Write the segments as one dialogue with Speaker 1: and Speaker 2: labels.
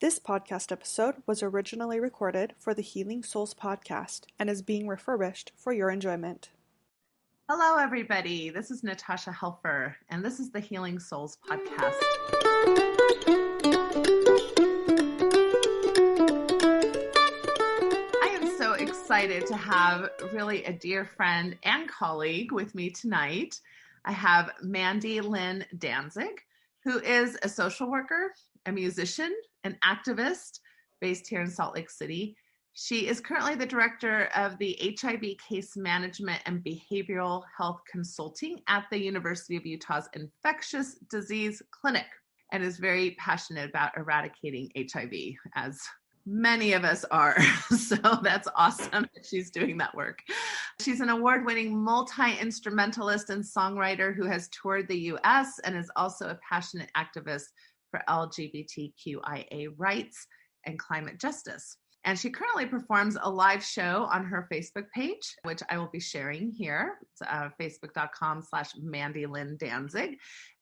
Speaker 1: This podcast episode was originally recorded for the Healing Souls podcast and is being refurbished for your enjoyment.
Speaker 2: Hello, everybody. This is Natasha Helfer, and this is the Healing Souls podcast. I am so excited to have really a dear friend and colleague with me tonight. I have Mandy, Lynn, Danzig, who is a social worker, a musician, an activist based here in Salt Lake City. She is currently the director of the HIV case management and behavioral health consulting at the University of Utah's Infectious Disease Clinic and is very passionate about eradicating HIV, as many of us are. So that's awesome that she's doing that work. She's an award-winning multi-instrumentalist and songwriter who has toured the US and is also a passionate activist for LGBTQIA rights and climate justice. And she currently performs a live show on her Facebook page, which I will be sharing here. It's facebook.com/Mandy Lynn Danzig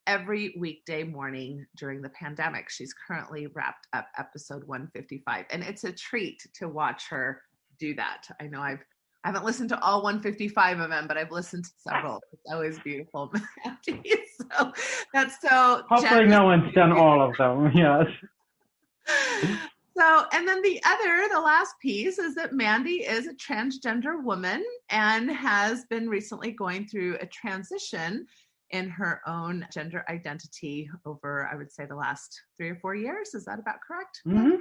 Speaker 2: every weekday morning during the pandemic. She's currently wrapped up episode 155, and it's a treat to watch her do that. I know I haven't listened to all 155 of them, but I've listened to several. It's always beautiful. So that's so
Speaker 3: hopefully
Speaker 2: generous.
Speaker 3: No one's done all of them. Yes.
Speaker 2: So, and then the last piece is that Mandy is a transgender woman and has been recently going through a transition in her own gender identity over, I would say, the last 3 or 4 years. Is that about correct?
Speaker 3: Mm-hmm.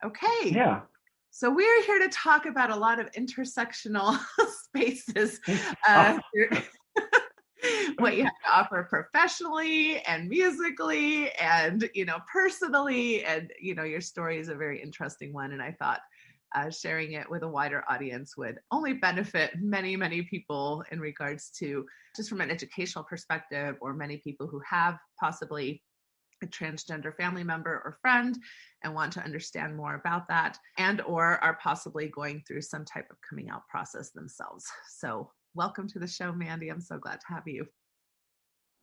Speaker 2: Okay.
Speaker 3: Yeah.
Speaker 2: So we're here to talk about a lot of intersectional spaces, what you have to offer professionally and musically and, personally. And, your story is a very interesting one. And I thought sharing it with a wider audience would only benefit many, many people in regards to just from an educational perspective, or many people who have possibly a transgender family member or friend and want to understand more about that, and or are possibly going through some type of coming out process themselves. So welcome to the show, Mandy. I'm so glad to have you.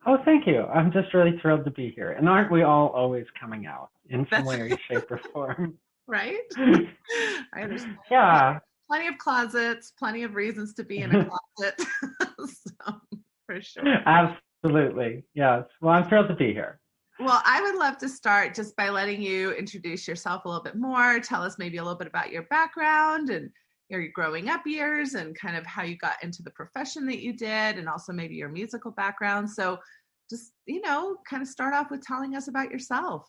Speaker 3: Oh, thank you. I'm just really thrilled to be here. And aren't we all always coming out in some way, shape, or form?
Speaker 2: Right? I understand.
Speaker 3: Yeah.
Speaker 2: Plenty of closets, plenty of reasons to be in a closet. So, for sure.
Speaker 3: Absolutely. Yes. Well, I'm thrilled to be here.
Speaker 2: Well, I would love to start just by letting you introduce yourself a little bit more. Tell us maybe a little bit about your background and your growing up years and kind of how you got into the profession that you did, and also maybe your musical background. So just, kind of start off with telling us about yourself.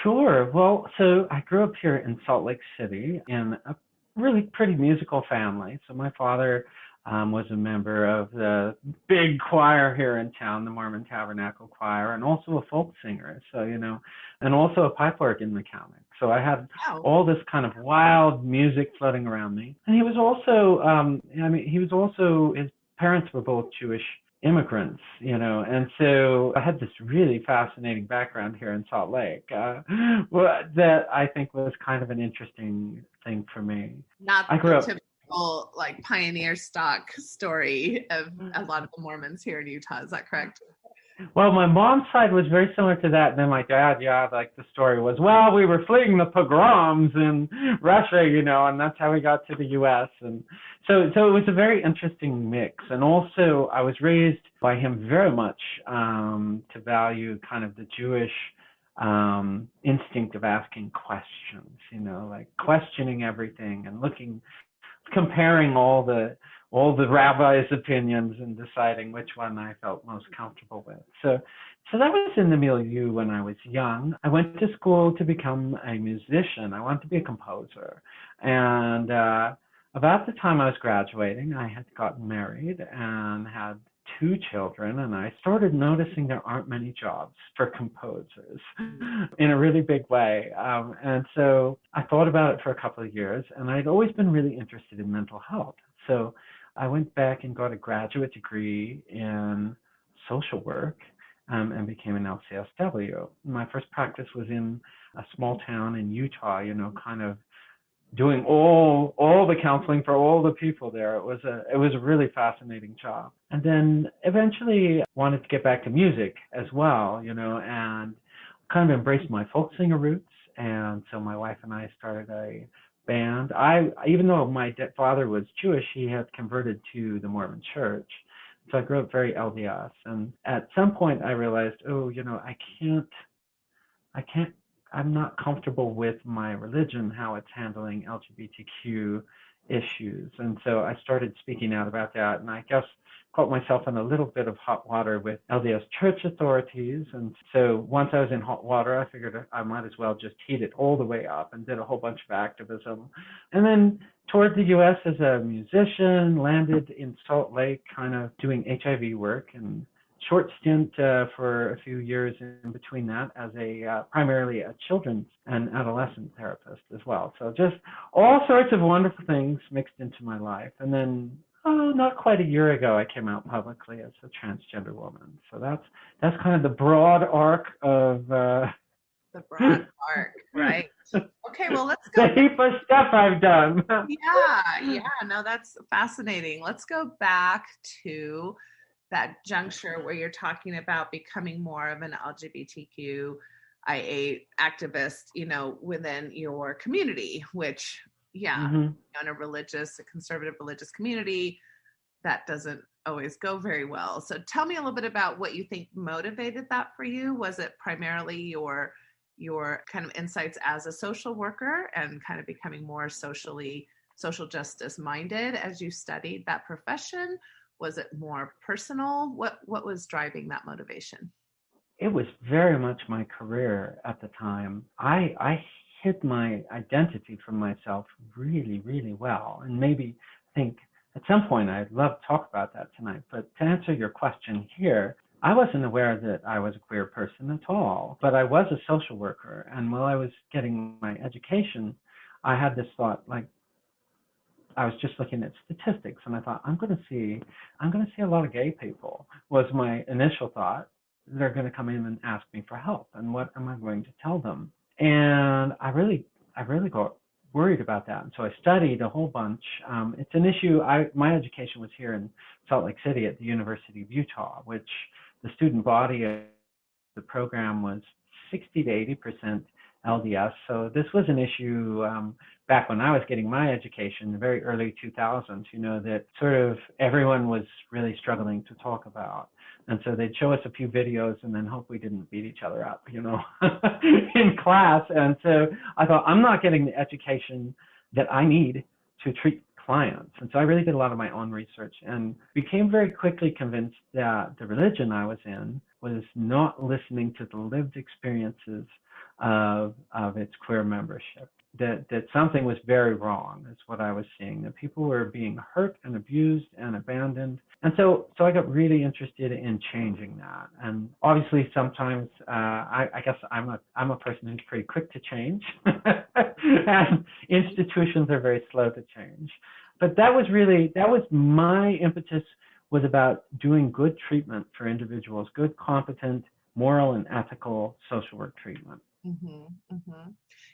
Speaker 3: Sure. Well, so I grew up here in Salt Lake City in a really pretty musical family. So my father was a member of the big choir here in town, the Mormon Tabernacle Choir, and also a folk singer. So, and also a pipe organ mechanic. So I had all this kind of wild music floating around me. And he was also, his parents were both Jewish immigrants, and so I had this really fascinating background here in Salt Lake that I think was kind of an interesting thing for me.
Speaker 2: Not the typical pioneer stock story of a lot of the Mormons here in Utah. Is that correct?
Speaker 3: Well, my mom's side was very similar to that. And then my dad, the story was, we were fleeing the pogroms in Russia, and that's how we got to the U.S. And so it was a very interesting mix. And also I was raised by him very much to value kind of the Jewish instinct of asking questions, questioning everything and comparing all the rabbis' opinions and deciding which one I felt most comfortable with. So that was in the milieu when I was young. I went to school to become a musician. I wanted to be a composer. And about the time I was graduating, I had gotten married and had 2 children, and I started noticing there aren't many jobs for composers in a really big way. And so I thought about it for a couple of years, and I'd always been really interested in mental health. So I went back and got a graduate degree in social work and became an LCSW. My first practice was in a small town in Utah, kind of doing all the counseling for all the people there. It was a really fascinating job. And then eventually wanted to get back to music as well, and kind of embraced my folk singer roots And so my wife and I started a band. Even though my father was Jewish, he had converted to the Mormon Church. So I grew up very LDS. And at some point I realized, I can't, I'm not comfortable with my religion, how it's handling LGBTQ issues. And so I started speaking out about that. And I guess caught myself in a little bit of hot water with LDS church authorities. And so once I was in hot water, I figured I might as well just heat it all the way up and did a whole bunch of activism. And then toured the U.S. as a musician, landed in Salt Lake kind of doing HIV work, and short stint for a few years in between that as primarily a children's and adolescent therapist as well. So just all sorts of wonderful things mixed into my life. And then, not quite a year ago, I came out publicly as a transgender woman. So that's kind of the broad arc of
Speaker 2: the broad arc, right? Okay, well, let's go.
Speaker 3: The heap of stuff I've done.
Speaker 2: No, that's fascinating. Let's go back to that juncture where you're talking about becoming more of an LGBTQIA activist, within your community, which, in a conservative religious community, that doesn't always go very well. So tell me a little bit about what you think motivated that for you. Was it primarily your kind of insights as a social worker and kind of becoming more social justice minded as you studied that profession? Was it more personal? What was driving that motivation?
Speaker 3: It was very much my career at the time. I hid my identity from myself really, really well. And maybe think at some point I'd love to talk about that tonight. But to answer your question here, I wasn't aware that I was a queer person at all, but I was a social worker. And while I was getting my education, I had this thought, like, I was just looking at statistics, and I thought, I'm going to see a lot of gay people, was my initial thought. They're going to come in and ask me for help, and what am I going to tell them? And I really got worried about that. And so I studied a whole bunch. It's an issue. My education was here in Salt Lake City at the University of Utah, which the student body of the program was 60 to 80% LDS. So this was an issue back when I was getting my education, the very early 2000s, that sort of everyone was really struggling to talk about. And so they'd show us a few videos and then hope we didn't beat each other up, in class. And so I thought, I'm not getting the education that I need to treat clients. And so I really did a lot of my own research and became very quickly convinced that the religion I was in was not listening to the lived experiences of its queer membership. That something was very wrong is what I was seeing, that people were being hurt and abused and abandoned. And so I got really interested in changing that. And obviously sometimes I guess I'm a person who's pretty quick to change and institutions are very slow to change. But that was my impetus, was about doing good treatment for individuals, good, competent, moral and ethical social work treatment.
Speaker 2: Mm-hmm, mm-hmm.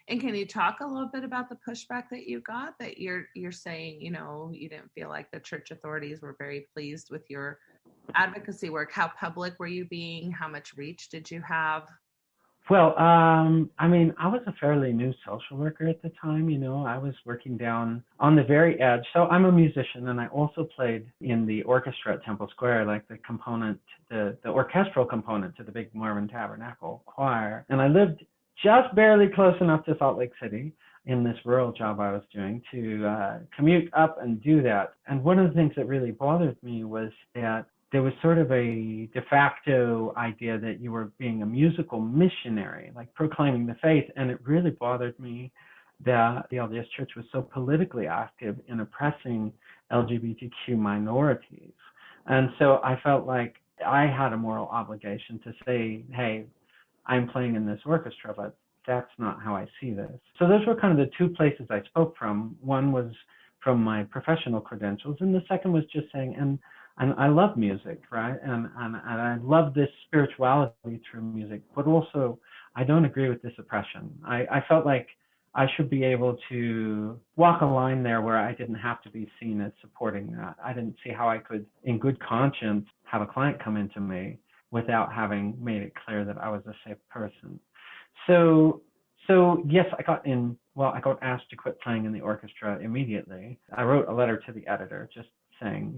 Speaker 2: And can you talk a little bit about the pushback that you got, that you're saying, you didn't feel like the church authorities were very pleased with your advocacy work? How public were you being? How much reach did you have?
Speaker 3: Well, I was a fairly new social worker at the time. I was working down on the very edge. So I'm a musician, and I also played in the orchestra at Temple Square, like the orchestral component to the big Mormon Tabernacle Choir. And I lived just barely close enough to Salt Lake City in this rural job I was doing to commute up and do that. And one of the things that really bothered me was that there was sort of a de facto idea that you were being a musical missionary, like proclaiming the faith. And it really bothered me that the LDS Church was so politically active in oppressing LGBTQ minorities. And so I felt like I had a moral obligation to say, hey, I'm playing in this orchestra, but that's not how I see this. So those were kind of the two places I spoke from. One was from my professional credentials, and the second was just saying, and I love music, right? And I love this spirituality through music, but also I don't agree with this oppression. I felt like I should be able to walk a line there where I didn't have to be seen as supporting that. I didn't see how I could, in good conscience, have a client come into me without having made it clear that I was a safe person. So So yes, I got asked to quit playing in the orchestra immediately. I wrote a letter to the editor just saying,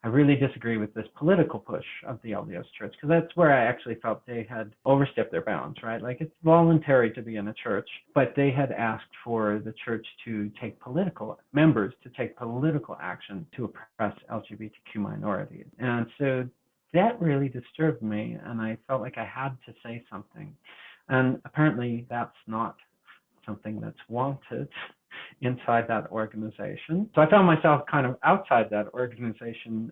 Speaker 3: I really disagree with this political push of the LDS Church, because that's where I actually felt they had overstepped their bounds, right? Like, it's voluntary to be in a church, but they had asked for the church to take political action to oppress LGBTQ minorities. And so that really disturbed me, and I felt like I had to say something. And apparently that's not something that's wanted inside that organization. So I found myself kind of outside that organization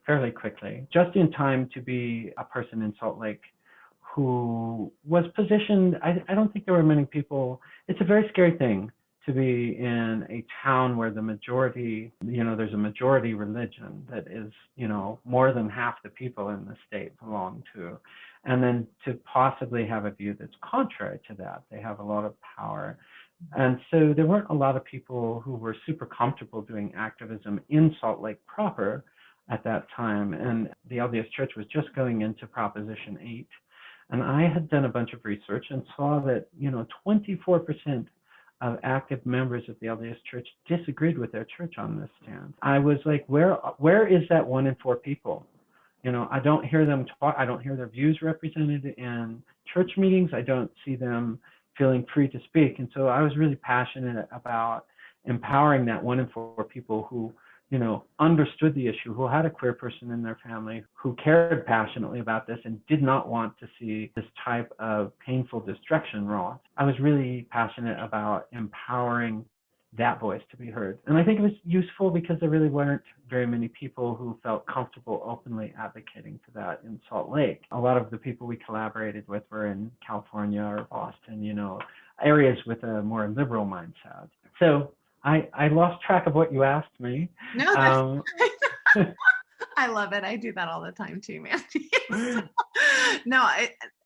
Speaker 3: fairly quickly, just in time to be a person in Salt Lake who was positioned. I don't think there were many people. It's a very scary thing to be in a town where the majority, there's a majority religion that is, more than half the people in the state belong to. And then to possibly have a view that's contrary to that. They have a lot of power. And so there weren't a lot of people who were super comfortable doing activism in Salt Lake proper at that time. And the LDS Church was just going into Proposition 8. And I had done a bunch of research and saw that, 24% of active members of the LDS Church disagreed with their church on this stand. I was like, where is that 1 in 4 people? I don't hear them talk. I don't hear their views represented in church meetings. I don't see them feeling free to speak. And so I was really passionate about empowering that 1 in 4 people who, understood the issue, who had a queer person in their family, who cared passionately about this and did not want to see this type of painful destruction wrought. I was really passionate about empowering that voice to be heard. And I think it was useful because there really weren't very many people who felt comfortable openly advocating for that in Salt Lake. A lot of the people we collaborated with were in California or Boston, areas with a more liberal mindset. So I lost track of what you asked me.
Speaker 2: No, I love it. I do that all the time too, Mandy. No,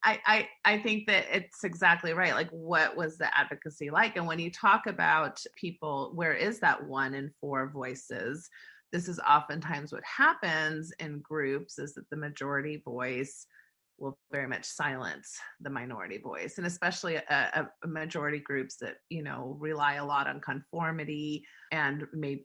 Speaker 2: I think that it's exactly right. Like, what was the advocacy like? And when you talk about people, where is that 1 in 4 voices? This is oftentimes what happens in groups, is that the majority voice will very much silence the minority voice, and especially a majority groups that, rely a lot on conformity and maybe,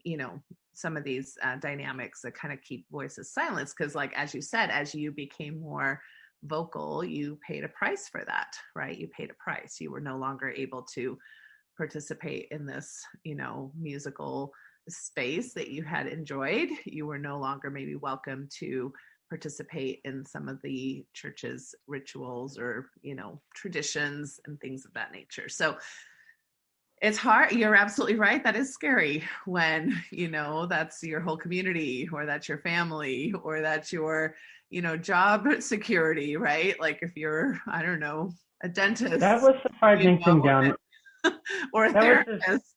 Speaker 2: some of these dynamics that kind of keep voices silenced. Because, like, as you said, as you became more vocal, you paid a price for that, right? You paid a price. You were no longer able to participate in this, musical space that you had enjoyed. You were no longer maybe welcome to participate in some of the church's rituals or, traditions and things of that nature. So it's hard. You're absolutely right. That is scary when, that's your whole community, or that's your family, or that's your, job security, right? Like, if you're, I don't know, a dentist.
Speaker 3: That was the frightening thing down.
Speaker 2: Or a therapist.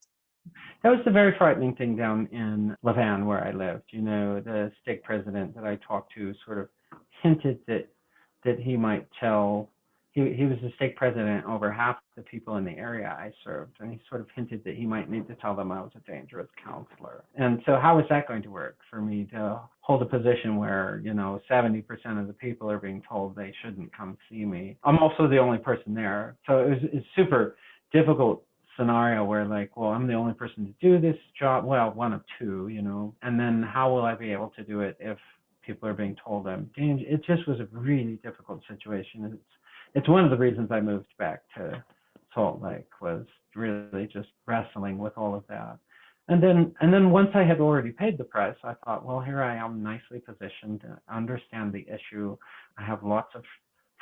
Speaker 3: That was the very frightening thing down in Levan, where I lived. The stake president that I talked to sort of hinted that he might tell. He was the stake president over half the people in the area I served, and he sort of hinted that he might need to tell them I was a dangerous counselor. And so how is that going to work for me to hold a position where, 70% of the people are being told they shouldn't come see me? I'm also the only person there. So it's super difficult scenario where, like, well, I'm the only person to do this job. Well, one of two, and then how will I be able to do it if people are being told I'm dangerous? It just was a really difficult situation. It's one of the reasons I moved back to Salt Lake, was really just wrestling with all of that. And then once I had already paid the price, I thought, well, here I am, nicely positioned to understand the issue. I have lots of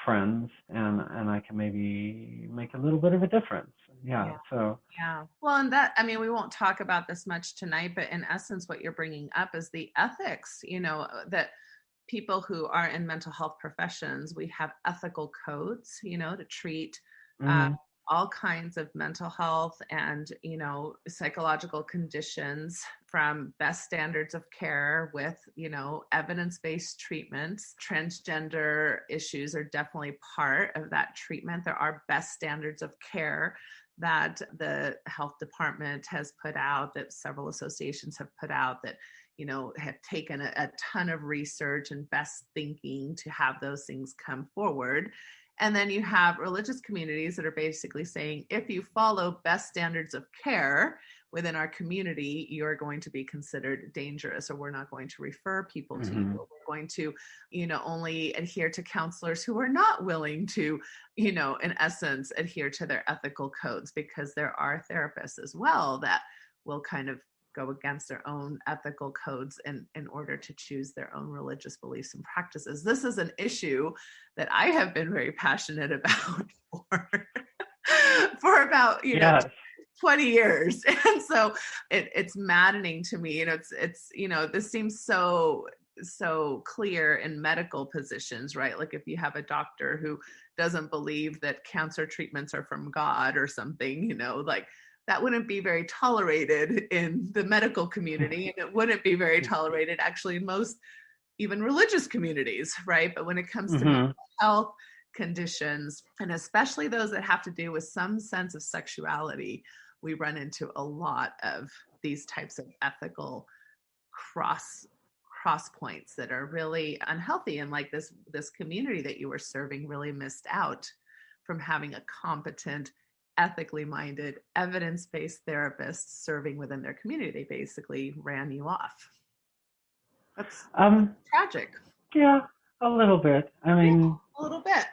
Speaker 3: friends, and I can maybe make a little bit of a difference. Yeah.
Speaker 2: Well, and that, we won't talk about this much tonight, but in essence, what you're bringing up is the ethics, that people who are in mental health professions, we have ethical codes, to treat all kinds of mental health and, psychological conditions, from best standards of care with, evidence-based treatments. Transgender issues are definitely part of that treatment. There are best standards of care that the health department has put out, that several associations have put out, that have taken a ton of research and best thinking to have those things come forward. And then you have religious communities that are basically saying, if you follow best standards of care within our community, you're going to be considered dangerous, or we're not going to refer people to you. Or we're going to, only adhere to counselors who are not willing to, in essence, adhere to their ethical codes, because there are therapists as well that will kind of go against their own ethical codes in order to choose their own religious beliefs and practices. This is an issue that I have been very passionate about for about, 20 years. And so it's maddening to me. It's this seems so clear in medical positions, right? Like if you have a doctor who doesn't believe that cancer treatments are from God or something, like that wouldn't be very tolerated in the medical community. And it wouldn't be very tolerated actually in most even religious communities, right? But when it comes to mental health conditions, and especially those that have to do with some sense of sexuality, we run into a lot of these types of ethical cross points that are really unhealthy. And like this community that you were serving really missed out from having a competent, ethically minded, evidence-based therapist serving within their community. They basically ran you off. That's tragic.
Speaker 3: Yeah, a little bit. I mean,
Speaker 2: a little bit.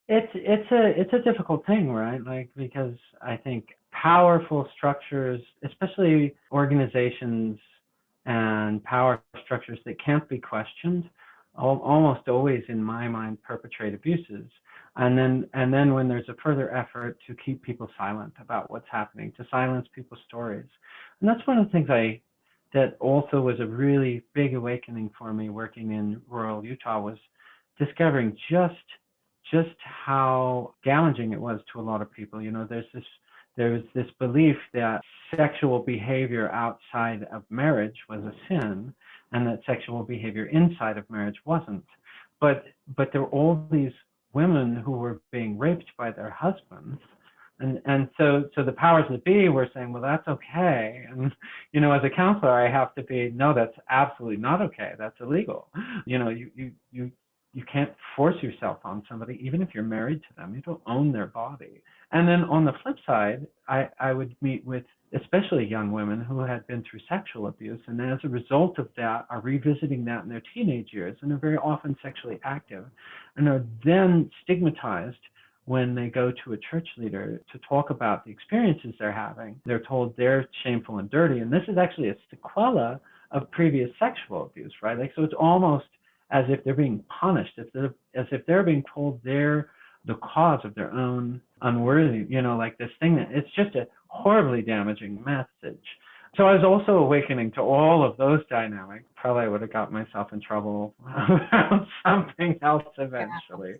Speaker 3: It's a difficult thing, right? Like, because I think powerful structures, especially organizations and power structures that can't be questioned, almost always, in my mind, perpetrate abuses. And then when there's a further effort to keep people silent about what's happening, to silence people's stories. And that's one of the things that also was a really big awakening for me working in rural Utah, was discovering just how damaging it was to a lot of people. There was this belief that sexual behavior outside of marriage was a sin, and that sexual behavior inside of marriage wasn't. But there were all these women who were being raped by their husbands. And so the powers that be were saying, well, that's okay. And, as a counselor, I have to be, no, that's absolutely not okay. That's illegal. You can't force yourself on somebody, even if you're married to them. You don't own their body. And then on the flip side, I would meet with especially young women who had been through sexual abuse, and as a result of that are revisiting that in their teenage years, and are very often sexually active, and are then stigmatized when they go to a church leader to talk about the experiences they're having. They're told they're shameful and dirty, and this is actually a sequela of previous sexual abuse, right? Like, so it's almost as if they're being punished, as if they're being told they're the cause of their own unworthy, like this thing that it's just a horribly damaging message. So I was also awakening to all of those dynamics. Probably I would have got myself in trouble around something else eventually.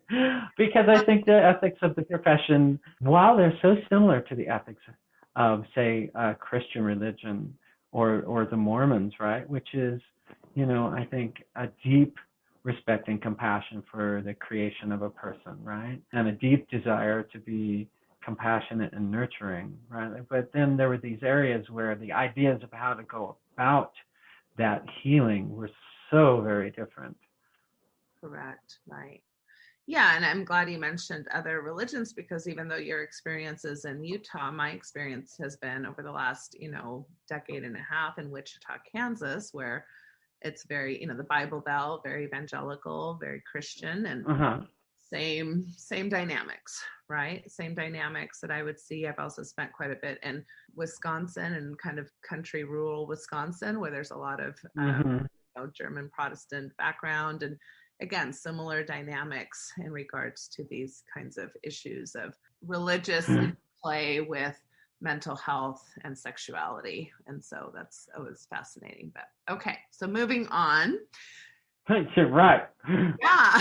Speaker 3: Because I think the ethics of the profession, while they're so similar to the ethics of, say, Christian religion or the Mormons, right, which is, I think a deep respect and compassion for the creation of a person, right? And a deep desire to be compassionate and nurturing, right? But then there were these areas where the ideas of how to go about that healing were so very different.
Speaker 2: Correct, right. Yeah, and I'm glad you mentioned other religions, because even though your experience is in Utah, my experience has been over the last, decade and a half in Wichita, Kansas, where it's very, the Bible Belt, very evangelical, very Christian, and same dynamics, right? Same dynamics that I would see. I've also spent quite a bit in Wisconsin and kind of country rural Wisconsin, where there's a lot of German Protestant background, and again, similar dynamics in regards to these kinds of issues of religious play with mental health and sexuality. And so it was fascinating. But okay, so moving on.
Speaker 3: You're right.
Speaker 2: Yeah.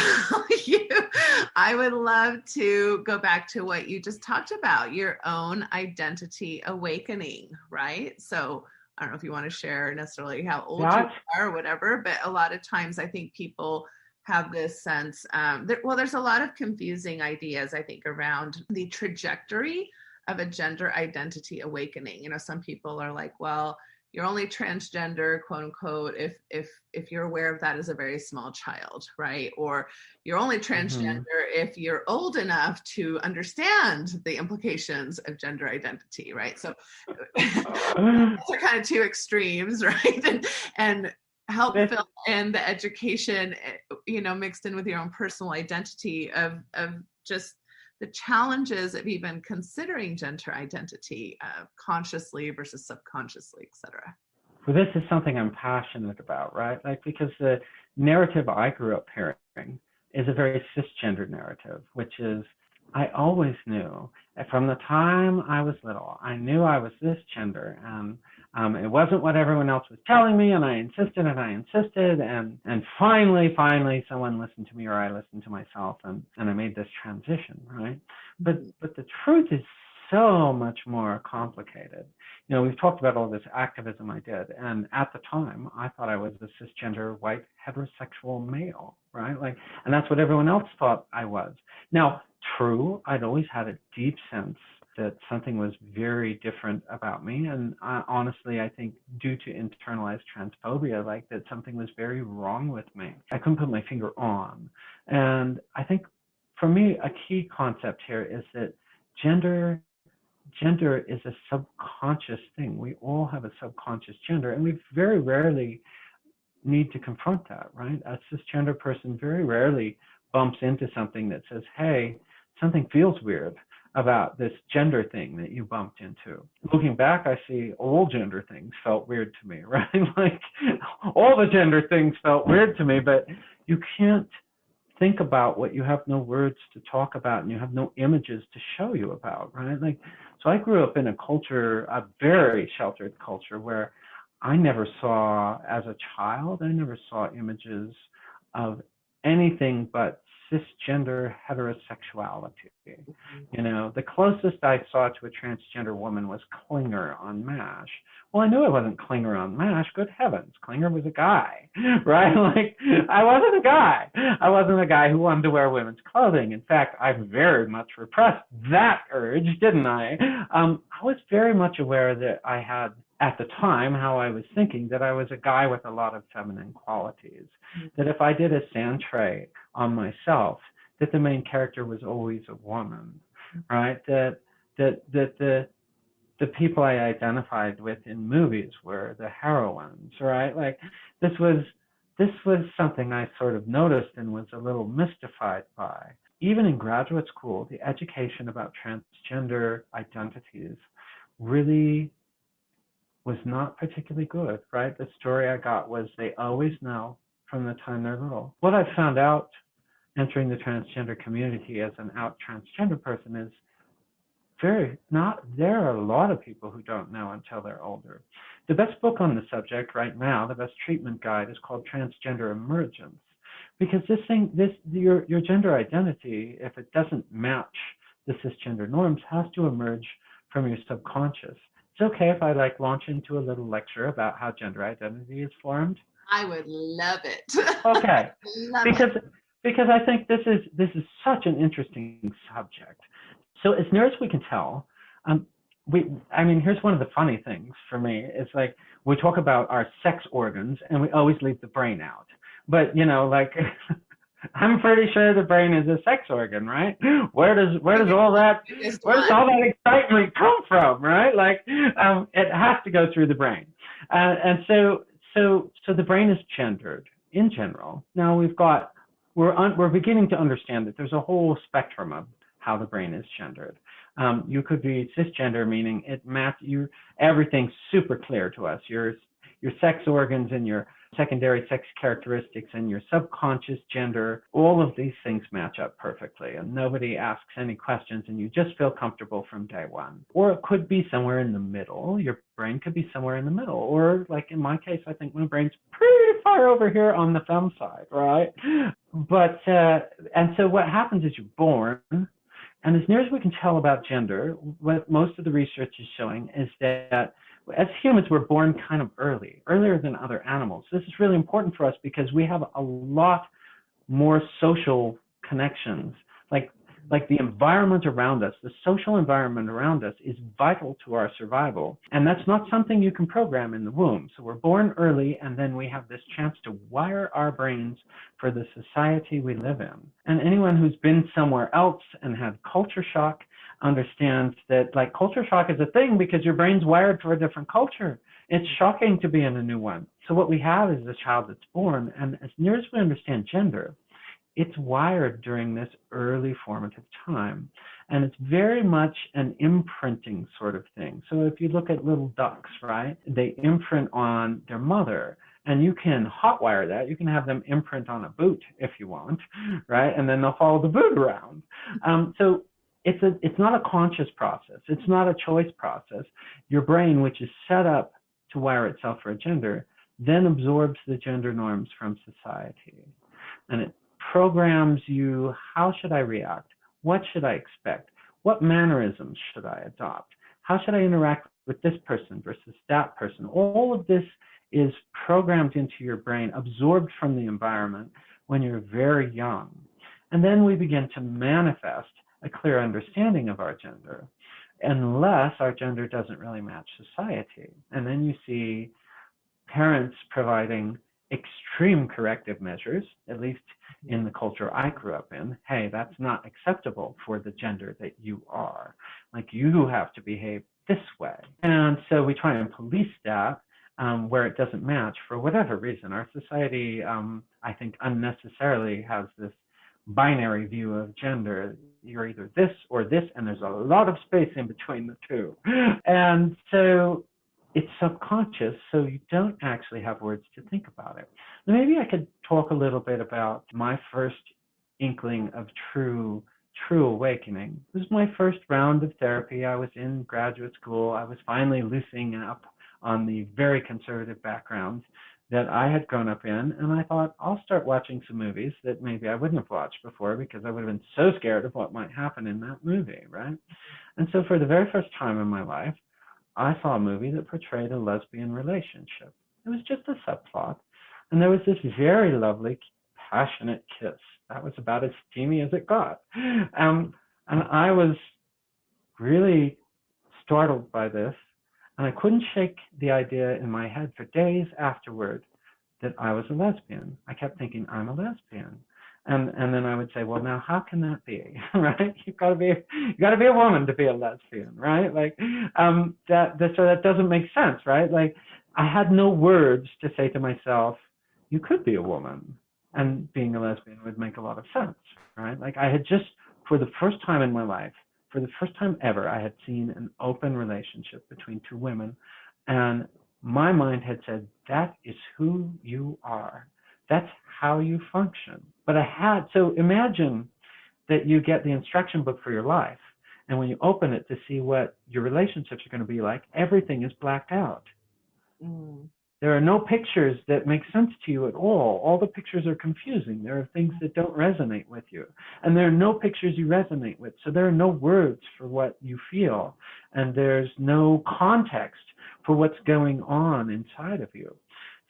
Speaker 2: I would love to go back to what you just talked about, your own identity awakening, right? So I don't know if you want to share necessarily how old you are or whatever, but a lot of times I think people have this sense, there's a lot of confusing ideas, I think, around the trajectory of a gender identity awakening. Some people are like, well, you're only transgender, quote unquote, if you're aware of that as a very small child, right? Or you're only transgender if you're old enough to understand the implications of gender identity, right? So those are kind of two extremes, right? And help fill in the education, mixed in with your own personal identity of just the challenges of even considering gender identity consciously versus subconsciously, et cetera.
Speaker 3: Well, this is something I'm passionate about, right? Like, because the narrative I grew up hearing is a very cisgender narrative, which is, I always knew from the time I was little, I knew I was this gender, and it wasn't what everyone else was telling me, and I insisted, and finally someone listened to me, or I listened to myself, and I made this transition, right? But the truth is so much more complicated. We've talked about all this activism I did, and at the time, I thought I was a cisgender, white, heterosexual male, right? Like, and that's what everyone else thought I was. Now, true, I'd always had a deep sense that something was very different about me, and honestly, I think due to internalized transphobia, like that something was very wrong with me. I couldn't put my finger on. And I think for me, a key concept here is that gender is a subconscious thing. We all have a subconscious gender, and we very rarely need to confront that, right? A cisgender person very rarely bumps into something that says, hey, something feels weird about this gender thing that you bumped into. Looking back, I see all gender things felt weird to me, right? Like, all the gender things felt weird to me, but you can't think about what you have no words to talk about and you have no images to show you about, right? Like, so I grew up in a culture, a very sheltered culture, where I never saw, as a child, I never saw images of anything but cisgender heterosexuality. The closest I saw to a transgender woman was Klinger on MASH. Well, I knew it wasn't Klinger on MASH. Good heavens, Klinger was a guy, right? Like, I wasn't a guy. I wasn't a guy who wanted to wear women's clothing. In fact, I very much repressed that urge, didn't I? I was very much aware that I had, at the time, how I was thinking, that I was a guy with a lot of feminine qualities. That if I did a sand tray on myself, that the main character was always a woman, right? That the people I identified with in movies were the heroines, right? Like, this was something I sort of noticed and was a little mystified by. Even in graduate school, the education about transgender identities really was not particularly good, right? The story I got was they always know from the time they're little. What I found out entering the transgender community as an out transgender person is there are a lot of people who don't know until they're older. The best book on the subject right now, the best treatment guide, is called Transgender Emergence. Because your gender identity, if it doesn't match the cisgender norms, has to emerge from your subconscious. It's okay if I launch into a little lecture about how gender identity is formed?
Speaker 2: I would love it.
Speaker 3: Okay. Because I think this is such an interesting subject. So as near as we can tell, here's one of the funny things for me. It's like, we talk about our sex organs and we always leave the brain out. But, I'm pretty sure the brain is a sex organ, right? Where does all that excitement come from, right? Like, it has to go through the brain. And so the brain is gendered in general. Now we're beginning to understand that there's a whole spectrum of how the brain is gendered. You could be cisgender, meaning everything's super clear to us. Your sex organs and your secondary sex characteristics and your subconscious gender, all of these things match up perfectly, and nobody asks any questions, and you just feel comfortable from day one. Or it could be somewhere in the middle. Your brain could be somewhere in the middle. Or, like in my case, I think my brain's pretty far over here on the femme side, right? But and so what happens is you're born, and as near as we can tell about gender, what most of the research is showing is that as humans, we're born kind of earlier than other animals. This is really important for us because we have a lot more social connections. Like, Like the environment around us, the social environment around us is vital to our survival. And that's not something you can program in the womb. So we're born early, and then we have this chance to wire our brains for the society we live in. And anyone who's been somewhere else and had culture shock understands that like culture shock is a thing because your brain's wired for a different culture. It's shocking to be in a new one. So what we have is a child that's born, and as near as we understand gender, it's wired during this early formative time. And it's very much an imprinting sort of thing. So if you look at little ducks, right, they imprint on their mother. And you can hotwire that. You can have them imprint on a boot if you want, right? And then they'll follow the boot around. So it's not a conscious process. It's not a choice process. Your brain, which is set up to wire itself for a gender, then absorbs the gender norms from society. And it programs you, how should I react? What should I expect? What mannerisms should I adopt? How should I interact with this person versus that person? All of this is programmed into your brain, absorbed from the environment when you're very young. And then we begin to manifest a clear understanding of our gender, unless our gender doesn't really match society. And then you see parents providing extreme corrective measures, at least in the culture I grew up in. Hey, that's not acceptable for the gender that you are. Like, you have to behave this way. And so we try and police that where it doesn't match for whatever reason. Our society, I think, unnecessarily has this binary view of gender. You're either this or this, and there's a lot of space in between the two. And so it's subconscious, so you don't actually have words to think about it. Now, maybe I could talk a little bit about my first inkling of true awakening. This was my first round of therapy. I was in graduate school. I was finally loosening up on the very conservative background that I had grown up in, and I thought, I'll start watching some movies that maybe I wouldn't have watched before because I would have been so scared of what might happen in that movie, right? And so for the very first time in my life, I saw a movie that portrayed a lesbian relationship. It was just a subplot, and there was this very lovely, passionate kiss. That was about as steamy as it got. And I was really startled by this, and I couldn't shake the idea in my head for days afterward that I was a lesbian. I kept thinking, I'm a lesbian. And then I would say, well, now how can that be, right? You got to be a woman to be a lesbian, right? Like so that doesn't make sense, right? Like, I had no words to say to myself, you could be a woman, and being a lesbian would make a lot of sense, right? Like, I had just, for the first time in my life, for the first time ever, I had seen an open relationship between two women, and my mind had said, that is who you are. That's how you function. But so imagine that you get the instruction book for your life, and when you open it to see what your relationships are going to be like, everything is blacked out. There are no pictures that make sense to you at all. All the pictures are confusing. There are things that don't resonate with you. And there are no pictures you resonate with. So there are no words for what you feel. And there's no context for what's going on inside of you.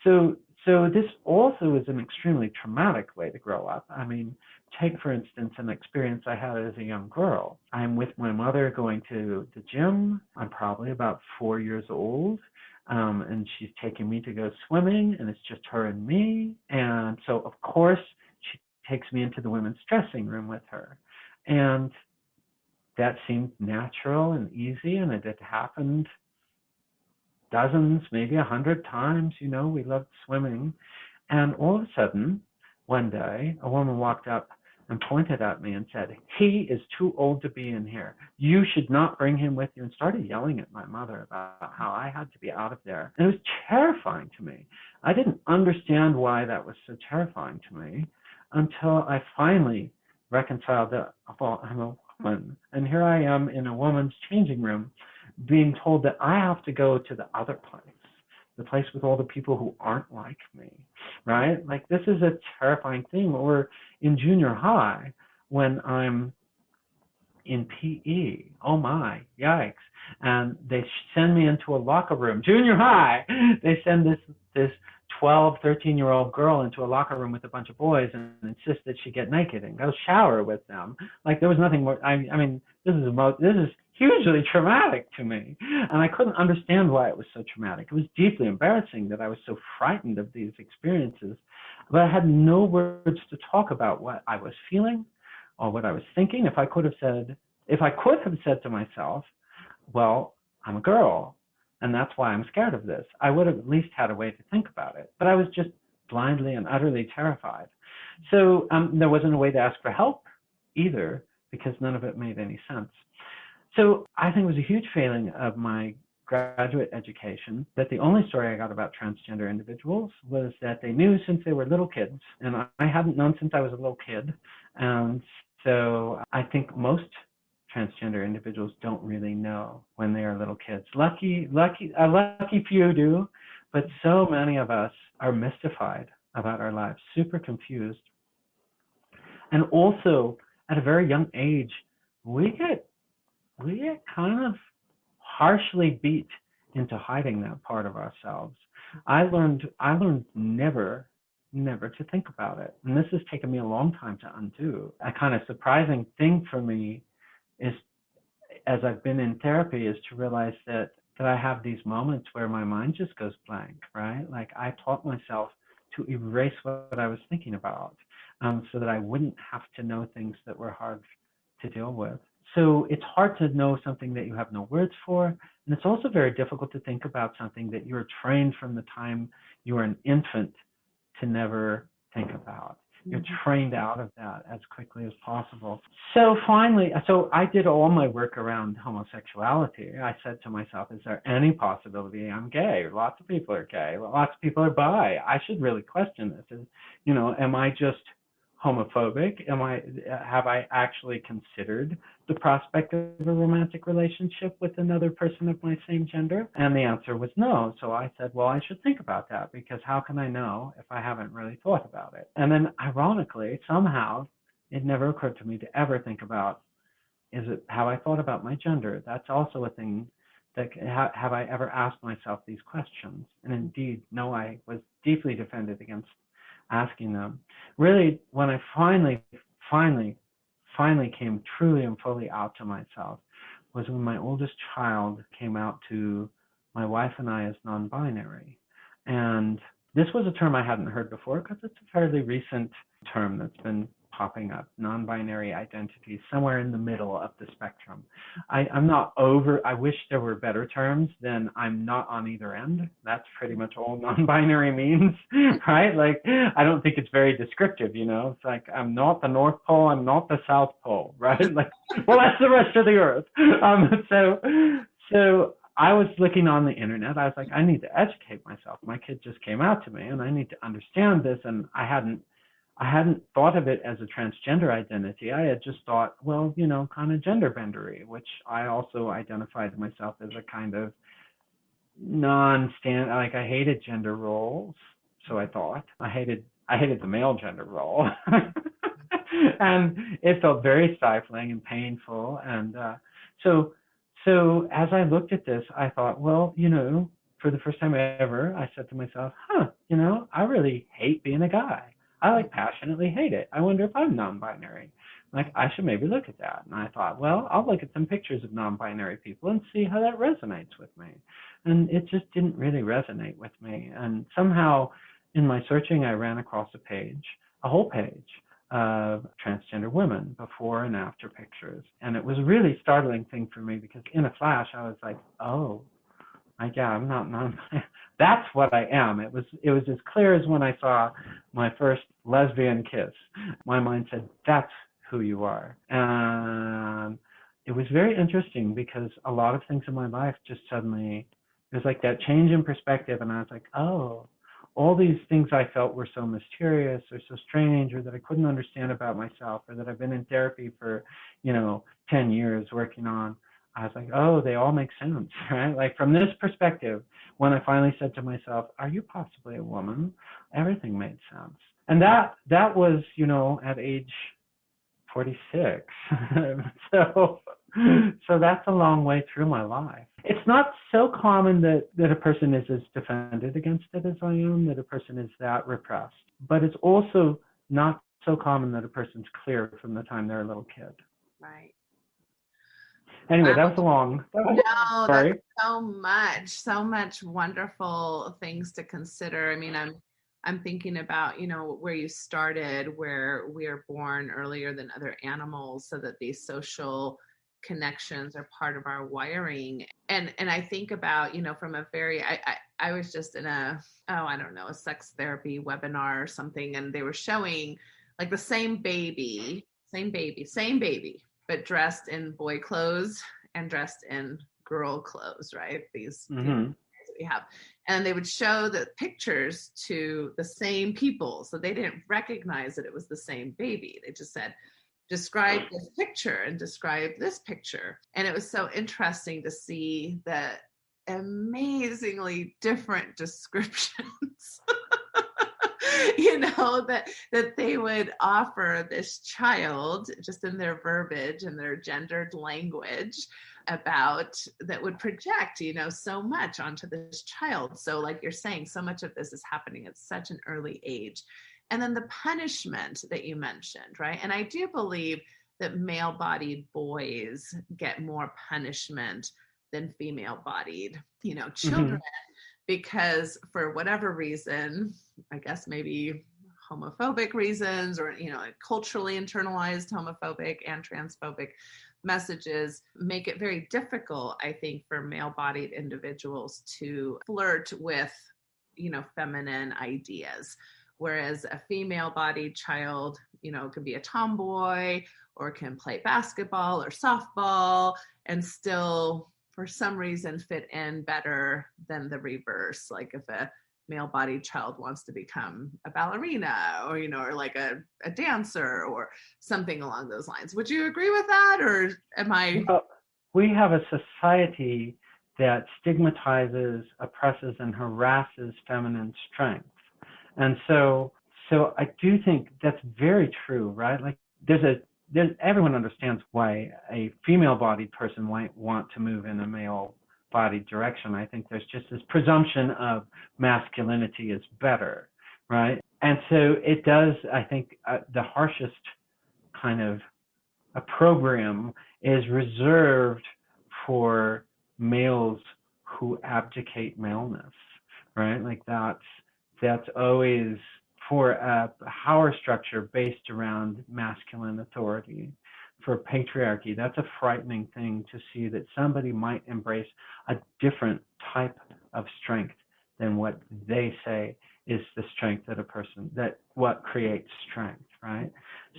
Speaker 3: So this also is an extremely traumatic way to grow up. I mean, take, for instance, an experience I had as a young girl. I'm with my mother going to the gym. I'm probably about 4 years old. And she's taking me to go swimming, and it's just her and me. And so, of course, she takes me into the women's dressing room with her. And that seemed natural and easy, and it had happened dozens, maybe 100 times. You know, we loved swimming. And all of a sudden, one day, a woman walked up and pointed at me and said, he is too old to be in here. You should not bring him with you, and started yelling at my mother about how I had to be out of there. And it was terrifying to me. I didn't understand why that was so terrifying to me until I finally reconciled that, well, I'm a woman, and here I am in a woman's changing room being told that I have to go to the other place, the place with all the people who aren't like me, right? Like, this is a terrifying thing. Or in junior high, when I'm in PE, oh my, yikes. And they send me into a locker room, junior high, they send this 12, 13-year-old girl into a locker room with a bunch of boys and insist that she get naked and go shower with them. Like, there was nothing more. I mean, this is hugely traumatic to me, and I couldn't understand why it was so traumatic. It was deeply embarrassing that I was so frightened of these experiences, but I had no words to talk about what I was feeling or what I was thinking. If I could have said to myself, well, I'm a girl, and that's why I'm scared of this, I would have at least had a way to think about it. But I was just blindly and utterly terrified. So there wasn't a way to ask for help either, because none of it made any sense. So I think it was a huge failing of my graduate education that the only story I got about transgender individuals was that they knew since they were little kids, and I hadn't known since I was a little kid. And so I think most transgender individuals don't really know when they are little kids. A lucky few do, but so many of us are mystified about our lives, super confused. And also, at a very young age, we get kind of harshly beat into hiding that part of ourselves. I learned never to think about it. And this has taken me a long time to undo. A kind of surprising thing for me is, as I've been in therapy, is to realize that I have these moments where my mind just goes blank, right? Like, I taught myself to erase what I was thinking about, so that I wouldn't have to know things that were hard to deal with. So it's hard to know something that you have no words for, and it's also very difficult to think about something that you're trained from the time you were an infant to never think about. You're trained out of that as quickly as possible. So finally, I did all my work around homosexuality. I said to myself, is there any possibility I'm gay? Lots of people are gay. Lots of people are bi. I should really question this. Am I just homophobic? Have I actually considered the prospect of a romantic relationship with another person of my same gender? And the answer was no. So I said, well, I should think about that, because how can I know if I haven't really thought about it? And then ironically, somehow, it never occurred to me to ever think about, have I thought about my gender? That's also a thing. Have I ever asked myself these questions? And indeed, no, I was deeply defended against asking them. Really, when I finally came truly and fully out to myself was when my oldest child came out to my wife and I as non-binary. And this was a term I hadn't heard before, because it's a fairly recent term that's been popping up, non-binary identity, somewhere in the middle of the spectrum. I wish there were better terms than I'm not on either end. That's pretty much all non-binary means, right? Like, I don't think it's very descriptive, It's like, I'm not the North Pole, I'm not the South Pole, right? Like, well, that's the rest of the earth. So I was looking on the internet. I was like, I need to educate myself. My kid just came out to me, and I need to understand this. And I hadn't thought of it as a transgender identity. I had just thought, well, kind of gender bendery, which I also identified myself as a kind of non-stand, like, I hated gender roles. So I thought I hated the male gender role. And it felt very stifling and painful. And so as I looked at this, I thought, well, for the first time ever, I said to myself, I really hate being a guy. I passionately hate it. I wonder if I'm non-binary. Like, I should maybe look at that. And I thought, well, I'll look at some pictures of non-binary people and see how that resonates with me. And it just didn't really resonate with me. And somehow in my searching, I ran across a whole page of transgender women before and after pictures. And it was a really startling thing for me, because in a flash, I was like, oh, I'm not non-binary. That's what I am. It was as clear as when I saw my first lesbian kiss. My mind said, that's who you are. And it was very interesting, because a lot of things in my life just suddenly, it was like that change in perspective. And I was like, oh, all these things I felt were so mysterious or so strange, or that I couldn't understand about myself, or that I've been in therapy for, 10 years working on, I was like, oh, they all make sense, right? Like, from this perspective, when I finally said to myself, are you possibly a woman? Everything made sense. And that was, at age 46. So So that's a long way through my life. It's not so common that a person is as defended against it as I am, that a person is that repressed. But it's also not so common that a person's clear from the time they're a little kid.
Speaker 2: Right.
Speaker 3: Anyway,
Speaker 2: Wow.
Speaker 3: that was a long
Speaker 2: No,
Speaker 3: story.
Speaker 2: that's so much wonderful things to consider. I mean, I'm thinking about, where you started, where we are born earlier than other animals, so that these social connections are part of our wiring. And I think about, from a very, I was just in I don't know, a sex therapy webinar or something, and they were showing like the same baby, but dressed in boy clothes and dressed in girl clothes, right? These that we have. And they would show the pictures to the same people. So they didn't recognize that it was the same baby. They just said, describe this picture and describe this picture. And it was so interesting to see the amazingly different descriptions that they would offer this child, just in their verbiage and their gendered language, about that would project, so much onto this child. So like you're saying, so much of this is happening at such an early age. And then the punishment that you mentioned, right? And I do believe that male-bodied boys get more punishment than female-bodied, children. Because for whatever reason, I guess maybe homophobic reasons, or, culturally internalized homophobic and transphobic messages make it very difficult, I think, for male-bodied individuals to flirt with, feminine ideas. Whereas a female-bodied child, can be a tomboy or can play basketball or softball and still, for some reason, fit in better than the reverse. Like if a male-bodied child wants to become a ballerina or, or like a dancer or something along those lines. Would you agree with that, or am I?
Speaker 3: Well, we have a society that stigmatizes, oppresses, and harasses feminine strength. And so I do think that's very true, right? Like everyone understands why a female-bodied person might want to move in a male-bodied direction. I think there's just this presumption of masculinity is better, right? And so it does, I think, the harshest kind of a program is reserved for males who abdicate maleness, right? Like that's always for a power structure based around masculine authority, for patriarchy. That's a frightening thing to see, that somebody might embrace a different type of strength than what they say is the strength that what creates strength, right?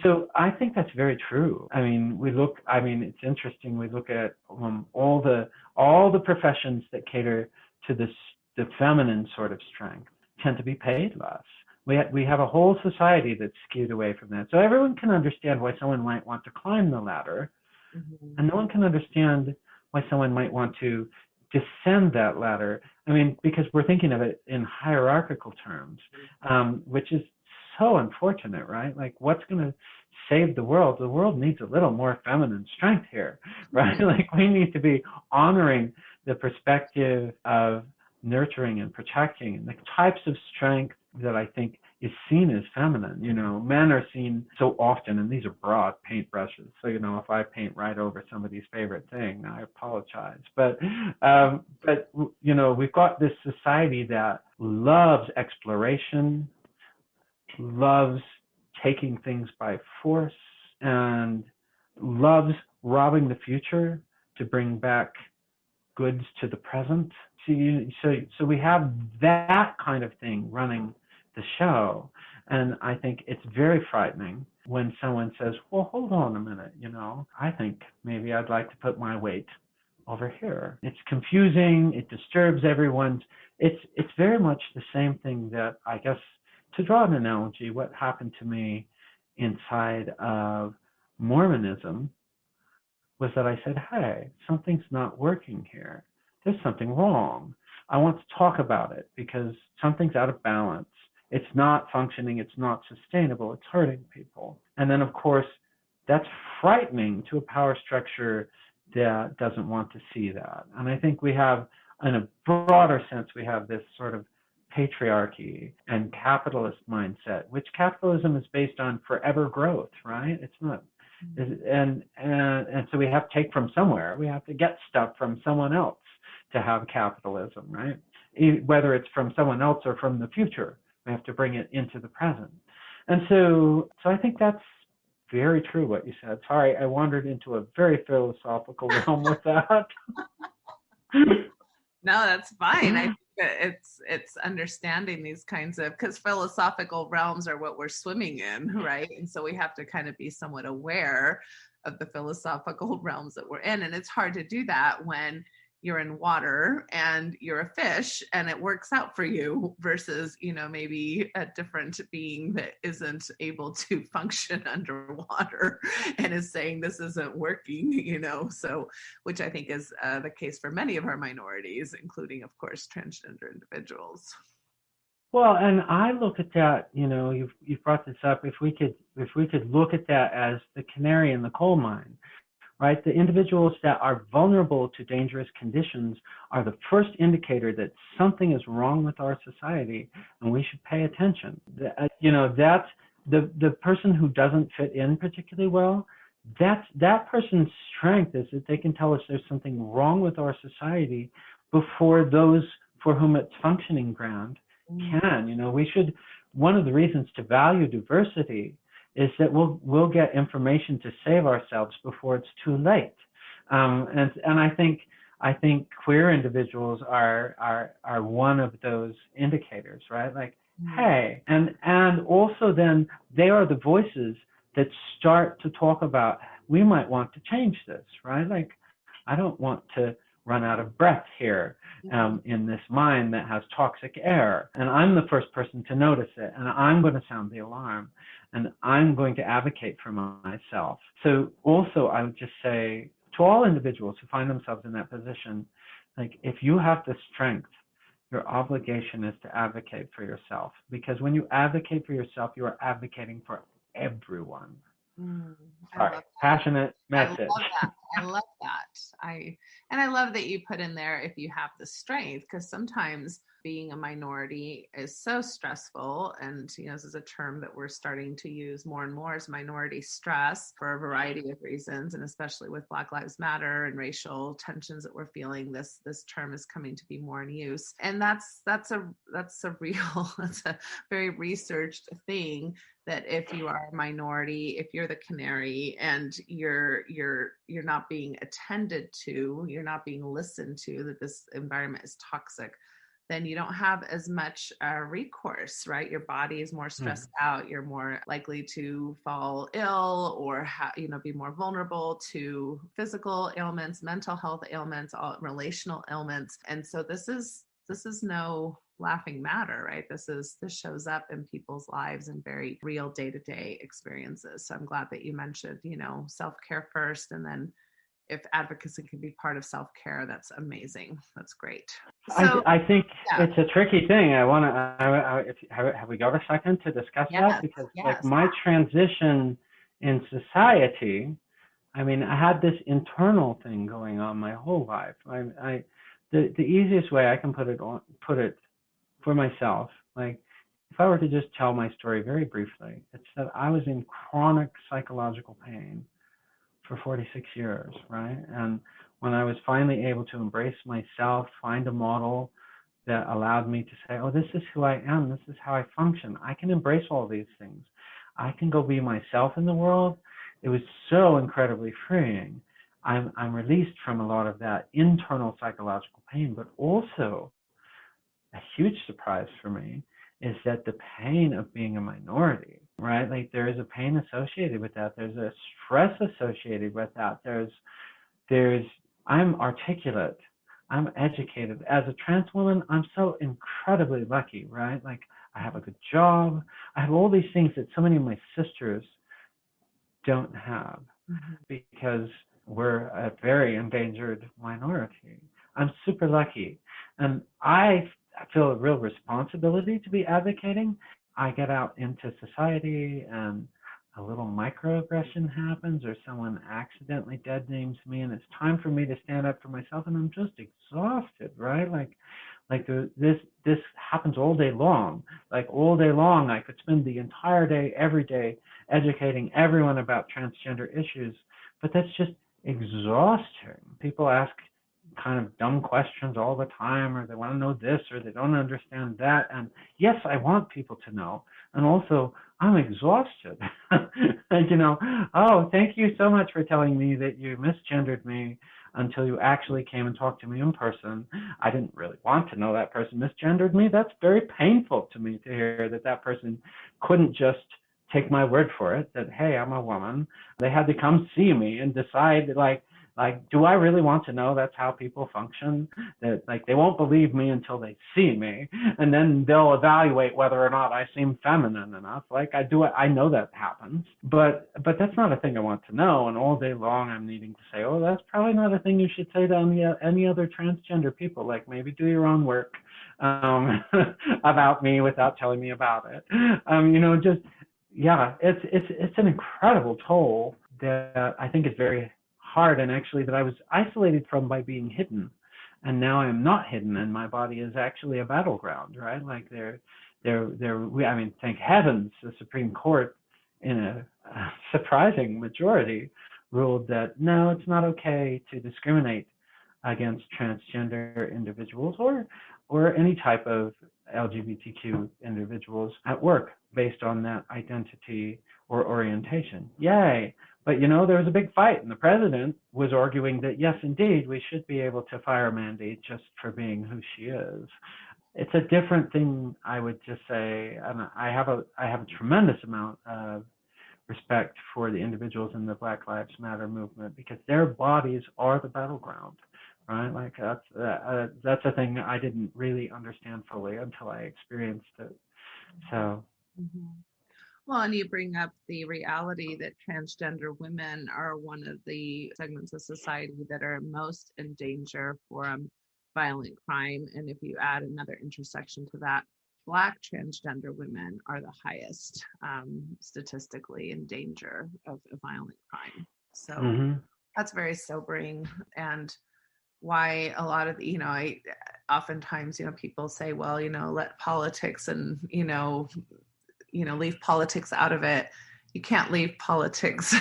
Speaker 3: So I think that's very true. I mean, it's interesting. We look at all the professions that cater to the feminine sort of strength tend to be paid less. We have a whole society that's skewed away from that. So everyone can understand why someone might want to climb the ladder, and no one can understand why someone might want to descend that ladder. I mean, because we're thinking of it in hierarchical terms, which is so unfortunate, right? Like, what's going to save the world? The world needs a little more feminine strength here, right? Like, we need to be honoring the perspective of nurturing and protecting, and the types of strength that I think is seen as feminine. Men are seen so often, and these are broad paintbrushes. So, if I paint right over somebody's favorite thing, I apologize. But we've got this society that loves exploration, loves taking things by force, and loves robbing the future to bring back goods to the present. So we have that kind of thing running the show. And I think it's very frightening when someone says, well, hold on a minute, I think maybe I'd like to put my weight over here. It's confusing. It disturbs everyone's. It's very much the same thing that, I guess, to draw an analogy, what happened to me inside of Mormonism was that I said, hey, something's not working here. There's something wrong. I want to talk about it because something's out of balance. It's not functioning. It's not sustainable. It's hurting people. And then, of course, that's frightening to a power structure that doesn't want to see that. And I think we have, in a broader sense, we have this sort of patriarchy and capitalist mindset, which capitalism is based on forever growth, right? It's not, and so we have to take from somewhere. We have to get stuff from someone else to have capitalism, right? Whether it's from someone else or from the future, we have to bring it into the present. And so I think that's very true what you said. Sorry, I wandered into a very philosophical realm with that.
Speaker 2: No, that's fine. I think that it's understanding these kinds of, because philosophical realms are what we're swimming in, right? And so we have to kind of be somewhat aware of the philosophical realms that we're in. And it's hard to do that when you're in water and you're a fish and it works out for you versus, maybe a different being that isn't able to function underwater and is saying this isn't working, so, which I think is the case for many of our minorities, including, of course, transgender individuals.
Speaker 3: Well, and I look at that, you've brought this up, if we could look at that as the canary in the coal mine, right? The individuals that are vulnerable to dangerous conditions are the first indicator that something is wrong with our society and we should pay attention. That's the person who doesn't fit in particularly well, that person's strength is that they can tell us there's something wrong with our society before those for whom it's functioning grand can. One of the reasons to value diversity is that we'll get information to save ourselves before it's too late. And I think queer individuals are one of those indicators, right? Like, hey, and also then they are the voices that start to talk about, we might want to change this, right? Like, I don't want to run out of breath here in this mine that has toxic air. And I'm the first person to notice it, and I'm going to sound the alarm, and I'm going to advocate for myself. So also, I would just say to all individuals who find themselves in that position, like, if you have the strength, your obligation is to advocate for yourself. Because when you advocate for yourself, you are advocating for everyone. Sorry, passionate message.
Speaker 2: I love that. I love that you put in there, if you have the strength, because sometimes being a minority is so stressful. And, this is a term that we're starting to use more and more, is minority stress, for a variety of reasons. And especially with Black Lives Matter and racial tensions that we're feeling, this term is coming to be more in use. And that's a very researched thing, that if you are a minority, if you're the canary and you're not being attended to, you're not being listened to, that this environment is toxic, then you don't have as much recourse, right? Your body is more stressed out. You're more likely to fall ill or be more vulnerable to physical ailments, mental health ailments, all relational ailments. And so this is no laughing matter, right? This shows up in people's lives in very real day-to-day experiences. So I'm glad that you mentioned, self-care first, and then if advocacy can be part of self-care, that's amazing. That's great. So,
Speaker 3: I think it's a tricky thing. Have we got a second to discuss that? Because like my transition in society, I mean, I had this internal thing going on my whole life. The easiest way I can put it for myself, like, if I were to just tell my story very briefly, it's that I was in chronic psychological pain for 46 years, right? And when I was finally able to embrace myself, find a model that allowed me to say, oh, this is who I am, this is how I function, I can embrace all these things, I can go be myself in the world, it was so incredibly freeing. I'm released from a lot of that internal psychological pain, but also a huge surprise for me is that the pain of being a minority, right? Like, there is a pain associated with that. There's a stress associated with that. I'm articulate. I'm educated. As a trans woman, I'm so incredibly lucky, right? Like, I have a good job. I have all these things that so many of my sisters don't have because we're a very endangered minority. I'm super lucky. And I feel a real responsibility to be advocating. I get out into society and a little microaggression happens or someone accidentally dead names me, and it's time for me to stand up for myself, and I'm just exhausted, right? This happens all day long. Like all day long, I could spend the entire day, every day, educating everyone about transgender issues, but that's just exhausting. People ask kind of dumb questions all the time, or they want to know this, or they don't understand that. And yes, I want people to know. And also, I'm exhausted. And, oh, thank you so much for telling me that you misgendered me until you actually came and talked to me in person. I didn't really want to know that person misgendered me. That's very painful to me to hear that person couldn't just take my word for it, that, hey, I'm a woman. They had to come see me and decide, do I really want to know that's how people function? That they won't believe me until they see me, and then they'll evaluate whether or not I seem feminine enough. I know that happens, but that's not a thing I want to know. And all day long, I'm needing to say, oh, that's probably not a thing you should say to any other transgender people. Maybe do your own work about me without telling me about it. It's an incredible toll that I think is very hard, and actually that I was isolated from by being hidden, and now I'm not hidden, and my body is actually a battleground, right? Thank heavens the Supreme Court, in a surprising majority, ruled that no, it's not okay to discriminate against transgender individuals or any type of LGBTQ individuals at work based on that identity or orientation. Yay! But there was a big fight, and the president was arguing that yes, indeed, we should be able to fire Mandy just for being who she is. It's a different thing, I would just say, and I have a tremendous amount of respect for the individuals in the Black Lives Matter movement, because their bodies are the battleground, right? That's a thing I didn't really understand fully until I experienced it. So.
Speaker 2: Mm-hmm. Well, and you bring up the reality that transgender women are one of the segments of society that are most in danger from violent crime. And if you add another intersection to that, Black transgender women are the highest statistically in danger of violent crime. So that's very sobering. And why a lot of, oftentimes, people say, well, let politics and, leave politics out of it. You can't leave politics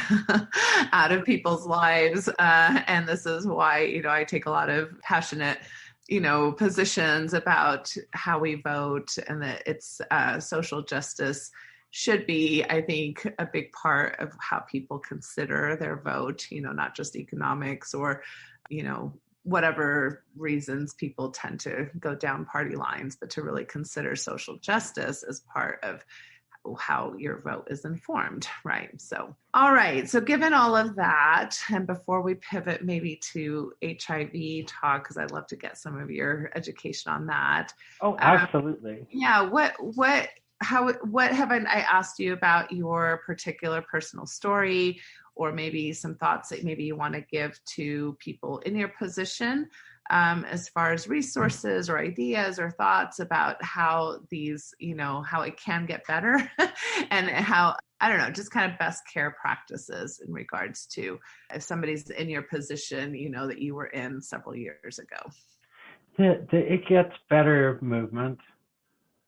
Speaker 2: out of people's lives. And this is why, I take a lot of passionate, positions about how we vote, and that it's social justice should be, I think, a big part of how people consider their vote, not just economics or, whatever reasons people tend to go down party lines, but to really consider social justice as part of how your vote is informed, right? So, all right. So given all of that, and before we pivot maybe to HIV talk, because I'd love to get some of your education on that.
Speaker 3: Oh, absolutely.
Speaker 2: What have I asked you about your particular personal story, or maybe some thoughts that maybe you want to give to people in your position, as far as resources or ideas or thoughts about how these, how it can get better and how, I don't know, just kind of best care practices in regards to if somebody's in your position, that you were in several years ago.
Speaker 3: The It Gets Better movement,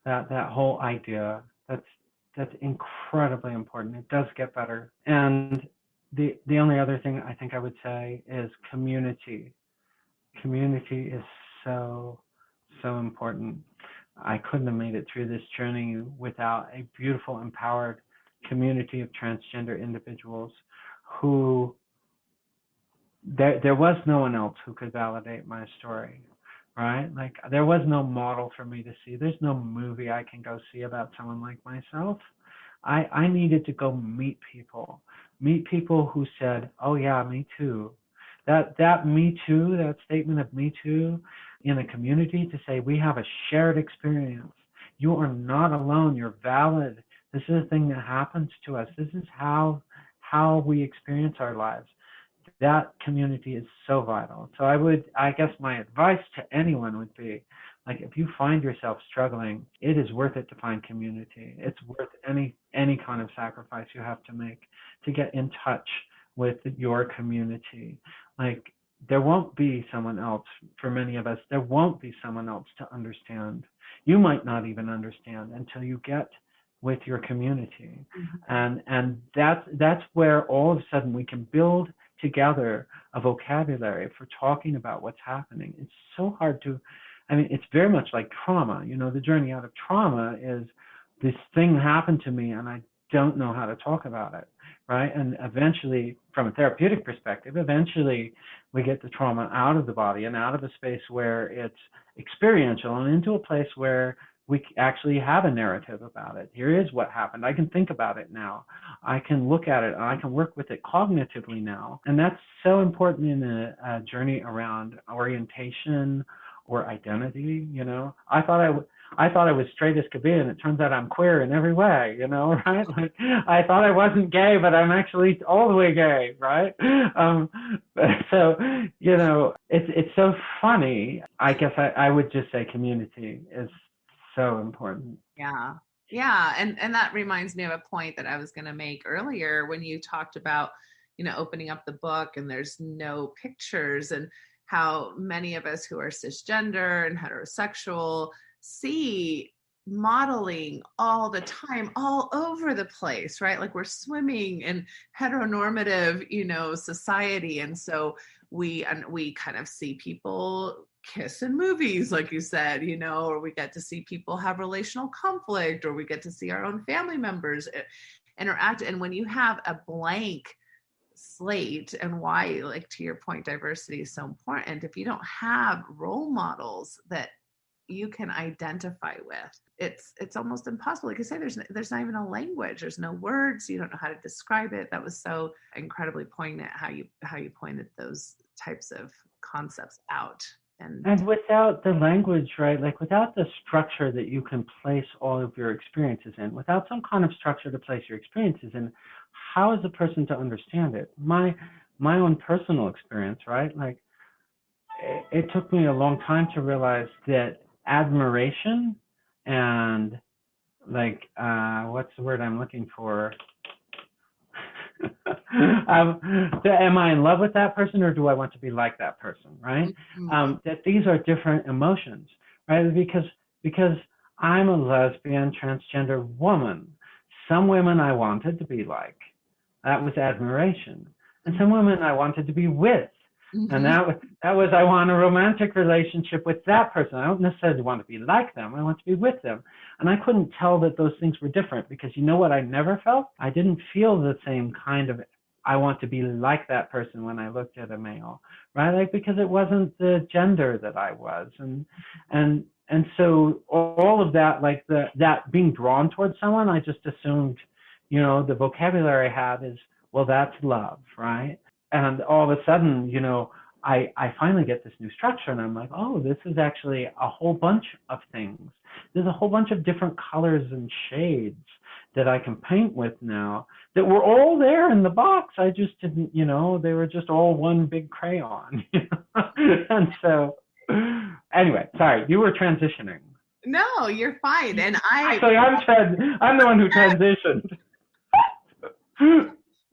Speaker 3: that whole idea, that's incredibly important. It does get better. And the only other thing I think I would say is community. Community is so important. I couldn't have made it through this journey without a beautiful, empowered community of transgender individuals who there was no one else who could validate my story, right? There was no model for me to see. There's no movie I can go see about someone like myself. I needed to go meet people who said, oh yeah, me too. That me too, that statement of me too in a community, to say we have a shared experience. You are not alone. You're valid. This is a thing that happens to us. This is how we experience our lives. That community is so vital. So I guess my advice to anyone would be, Like if you find yourself struggling, it is worth it to find community. It's worth any kind of sacrifice you have to make to get in touch with your community. Like there won't be someone else, for many of us, there won't be someone else to understand. You might not even understand until you get with your community. And that's where all of a sudden we can build together a vocabulary for talking about what's happening. It's so hard to, I mean, it's very much like trauma. You know, the journey out of trauma is this thing happened to me and I don't know how to talk about it, right? And eventually, from a therapeutic perspective, eventually we get the trauma out of the body and out of a space where it's experiential and into a place where we actually have a narrative about it. Here is what happened. I can think about it now. I can look at it and I can work with it cognitively now. And that's so important in a journey around orientation or identity. You know, I thought I was straight as could be, and it turns out I'm queer in every way, you know, right? Like I thought I wasn't gay, but I'm actually all the way gay, right? So, you know, it's so funny. I guess I would just say community is so important.
Speaker 2: Yeah. Yeah. And that reminds me of a point that I was going to make earlier when you talked about, you know, opening up the book and there's no pictures, and how many of us who are cisgender and heterosexual see modeling all the time, all over the place, right? Like we're swimming in heteronormative, you know, society. And so we kind of see people kiss in movies, like you said, you know, or we get to see people have relational conflict, or we get to see our own family members interact. And when you have a blank slate, and why, like to your point, diversity is so important, if you don't have role models that you can identify with, it's almost impossible. Like I say, there's not even a language, there's no words, you don't know how to describe it. That was so incredibly poignant how you pointed those types of concepts out.
Speaker 3: And without the language, right, like without the structure that you can place all of your experiences in, without some kind of structure to place your experiences in, how is a person to understand it? My own personal experience, right, like it took me a long time to realize that admiration and like, what's the word I'm looking for? Am I in love with that person, or do I want to be like that person, right? That these are different emotions, right? Because I'm a lesbian, transgender woman. Some women I wanted to be like. That was admiration. And some women I wanted to be with. And that was I want a romantic relationship with that person. I don't necessarily want to be like them. I want to be with them. And I couldn't tell that those things were different, because you know what I never felt? I didn't feel the same kind of I want to be like that person when I looked at a male, right? Like because it wasn't the gender that I was. And so all of that, like that being drawn towards someone, I just assumed, you know, the vocabulary I have is, well, that's love, right? And all of a sudden, you know, I finally get this new structure, and I'm like, oh, this is actually a whole bunch of things. There's a whole bunch of different colors and shades that I can paint with now that were all there in the box. I just didn't, you know, they were just all one big crayon. You know? And so, anyway, sorry, you were transitioning.
Speaker 2: No, you're fine. And
Speaker 3: Actually, I'm the one who transitioned.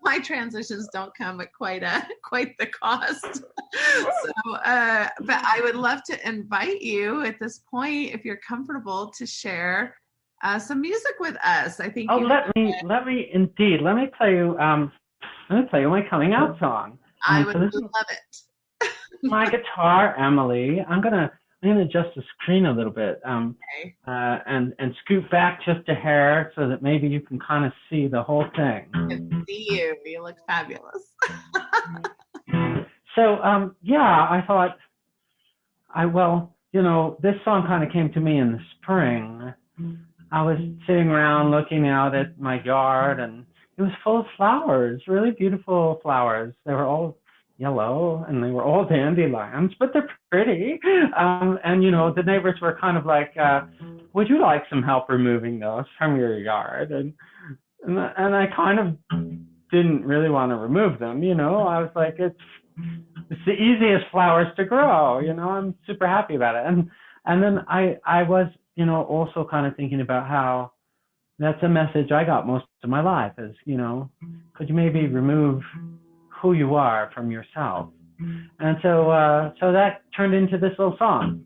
Speaker 2: My transitions don't come at quite the cost. So, but I would love to invite you at this point, if you're comfortable, to share some music with us. I think. Oh,
Speaker 3: let me indeed. Let me play you my coming out song.
Speaker 2: I would love it.
Speaker 3: My guitar, Emily. I'm gonna adjust the screen a little bit,
Speaker 2: okay.
Speaker 3: And scoot back just a hair so that maybe you can kind of see the whole thing.
Speaker 2: I can see you. You look fabulous.
Speaker 3: So, yeah, I thought, you know, this song kind of came to me in the spring. I was sitting around looking out at my yard, and it was full of flowers, really beautiful flowers. They were all yellow, and they were all dandelions, but they're pretty. And, you know, the neighbors were kind of like, would you like some help removing those from your yard? And I kind of didn't really want to remove them, you know. I was like, it's the easiest flowers to grow, you know. I'm super happy about it. And then I was, also kind of thinking about how that's a message I got most of my life is, could you maybe remove who you are from yourself? And so that turned into this little song.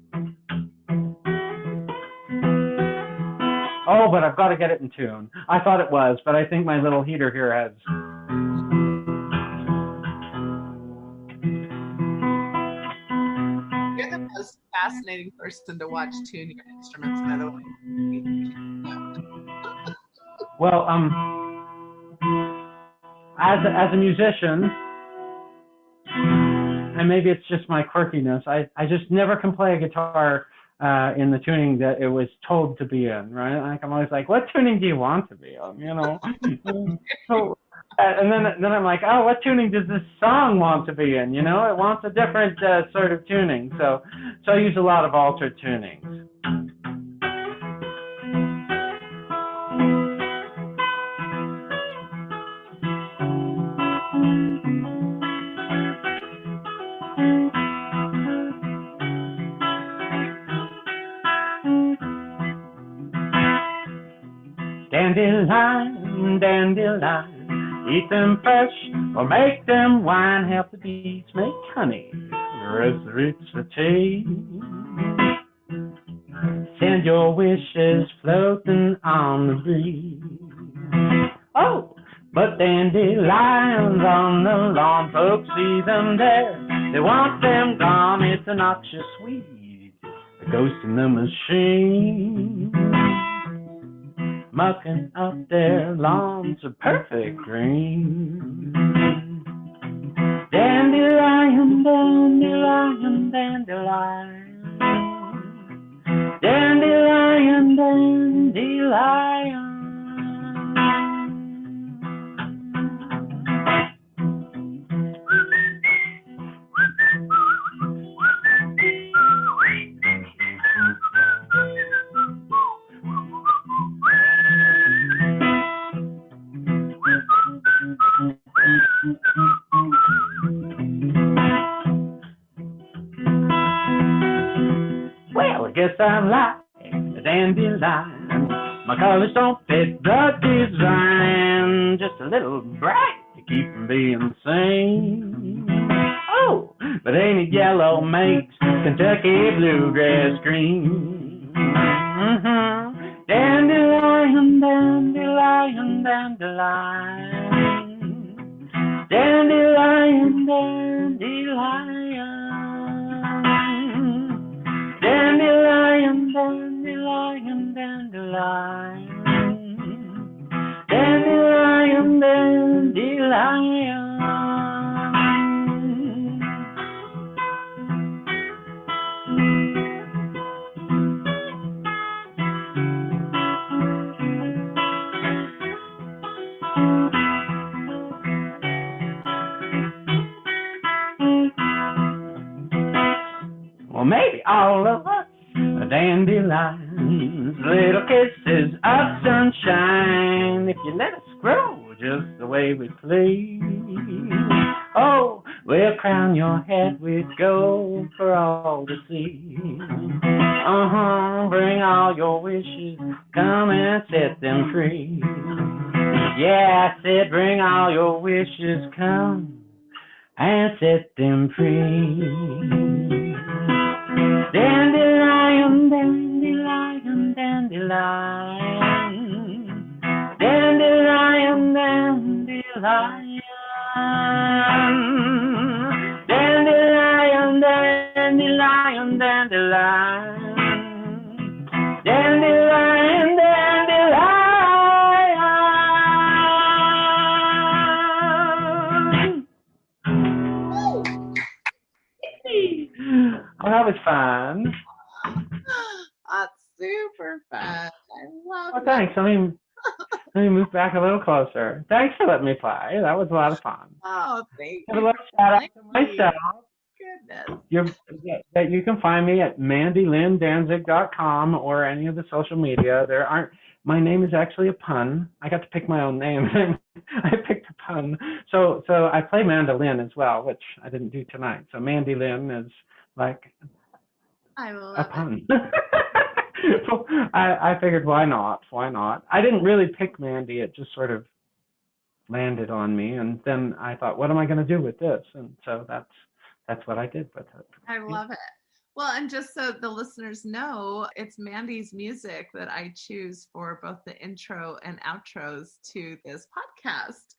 Speaker 3: Oh, but I've got to get it in tune. I thought it was, but I think my little heater here has.
Speaker 2: You're the most fascinating person to watch tune your instruments, by the way.
Speaker 3: Well, as a musician, and maybe it's just my quirkiness, I just never can play a guitar in the tuning that it was told to be in, right? Like I'm always like, what tuning do you want to be on, So, and then I'm like, oh, what tuning does this song want to be in? It wants a different sort of tuning. So I use a lot of altered tunings. Dandelion, dandelion, eat them fresh or make them wine. Help the bees make honey, rest the roots for tea. Send your wishes floating on the breeze. Oh, but dandelions on the lawn, folks see them there. They want them gone, it's a noxious weed, a ghost in the machine. Mucking up their lawns of perfect green. Dandelion, dandelion, dandelion. Dandelion, dandelion. Well, I guess I'm like a dandelion. My colors don't fit the design. Just a little bright to keep from being seen. Oh, but ain't it yellow makes Kentucky bluegrass green? Mm-hmm. Dandelion, dandelion, dandelion. Dandelion, dandelion. Dandelion, dandelion, dandelion. Dandelion, dandelion. Well, maybe all of us are dandelions, little kisses of sunshine, if you let us grow just the way we please. Oh, we'll crown your head with gold for all to see. Bring all your wishes, come and set them free. Yeah, I said bring all your wishes, come and set them free. Dandelion, dandelion, dandelion. Dandelion, dandelion. Dandelion, dandelion, dandelion. Dandelion, dandelion. Oh, that was fun.
Speaker 2: That's super fun. I love
Speaker 3: Oh, thanks. Let me move back a little closer. Thanks for letting me play. That was a lot of fun.
Speaker 2: Oh, thank
Speaker 3: Have a
Speaker 2: you.
Speaker 3: little shout out to myself.
Speaker 2: Goodness.
Speaker 3: You can find me at mandylynndanzig.com or any of the social media. My name is actually a pun. I got to pick my own name. I picked a pun. So I play mandolin as well, which I didn't do tonight. So Mandy Lynn is like
Speaker 2: I
Speaker 3: a
Speaker 2: love it.
Speaker 3: pun. So I figured, why not? Why not? I didn't really pick Mandy. It just sort of landed on me, and then I thought, what am I going to do with this? And so that's what I did with it.
Speaker 2: I
Speaker 3: Yeah.
Speaker 2: love it. Well, and just so the listeners know, it's Mandy's music that I choose for both the intro and outros to this podcast.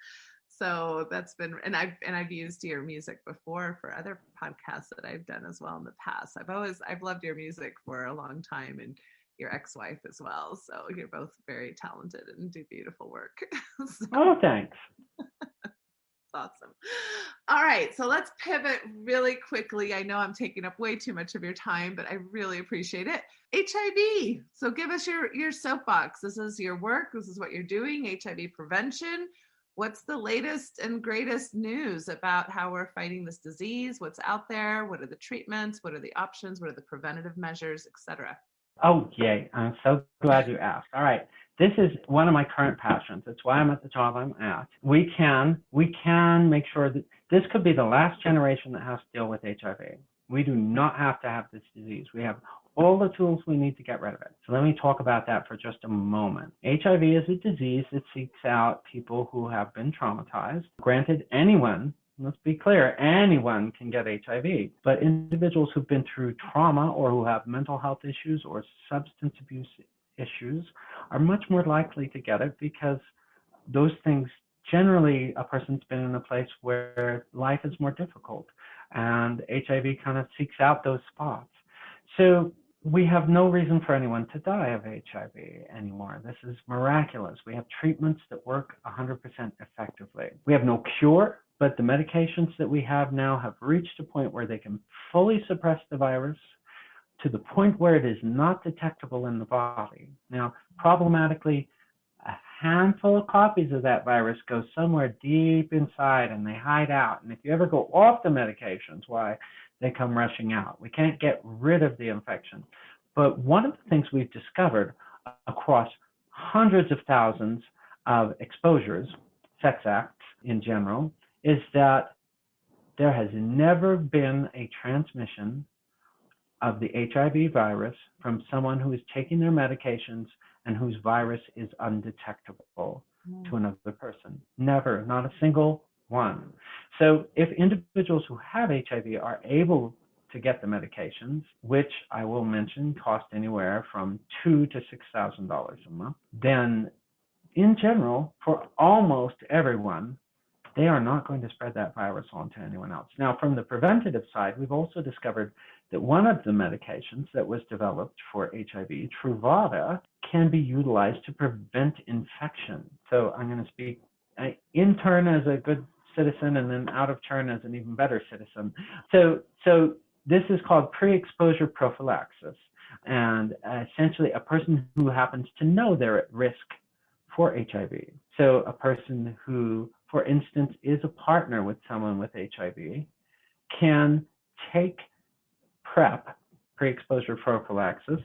Speaker 2: So that's been, and I've used your music before for other podcasts that I've done as well in the past. I've loved your music for a long time, and your ex-wife as well. So you're both very talented and do beautiful work. So
Speaker 3: Oh, thanks.
Speaker 2: awesome. All right, so let's pivot really quickly. I know I'm taking up way too much of your time, but I really appreciate it. HIV. So give us your soapbox. This is your work. This is what you're doing, HIV prevention. What's the latest and greatest news about how we're fighting this disease? What's out there? What are the treatments? What are the options? What are the preventative measures, etc.?
Speaker 3: Oh, yay. I'm so glad you asked. All right. This is one of my current passions. It's why I'm at the job I'm at. We can make sure that this could be the last generation that has to deal with HIV. We do not have to have this disease. We have all the tools we need to get rid of it. So let me talk about that for just a moment. HIV is a disease that seeks out people who have been traumatized. Granted, anyone, let's be clear, anyone can get HIV, but individuals who've been through trauma or who have mental health issues or substance abuse issues are much more likely to get it, because those things, generally a person's been in a place where life is more difficult, and HIV kind of seeks out those spots. So we have no reason for anyone to die of HIV anymore. This is miraculous. We have treatments that work 100% effectively. We have no cure, but the medications that we have now have reached a point where they can fully suppress the virus to the point where it is not detectable in the body. Now, problematically, a handful of copies of that virus go somewhere deep inside and they hide out. And if you ever go off the medications, why, they come rushing out. We can't get rid of the infection. But one of the things we've discovered across hundreds of thousands of exposures, sex acts in general, is that there has never been a transmission of the HIV virus from someone who is taking their medications and whose virus is undetectable to another person. Never, not a single one. So if individuals who have HIV are able to get the medications, which I will mention cost anywhere from $2,000 to $6,000 a month, then in general, for almost everyone, they are not going to spread that virus on to anyone else. Now, from the preventative side, we've also discovered that one of the medications that was developed for HIV, Truvada, can be utilized to prevent infection. So I'm going to speak in turn as a good citizen and then out of turn as an even better citizen. So this is called pre-exposure prophylaxis. And essentially a person who happens to know they're at risk for HIV. So a person who, for instance, is a partner with someone with HIV can take PrEP, pre-exposure prophylaxis,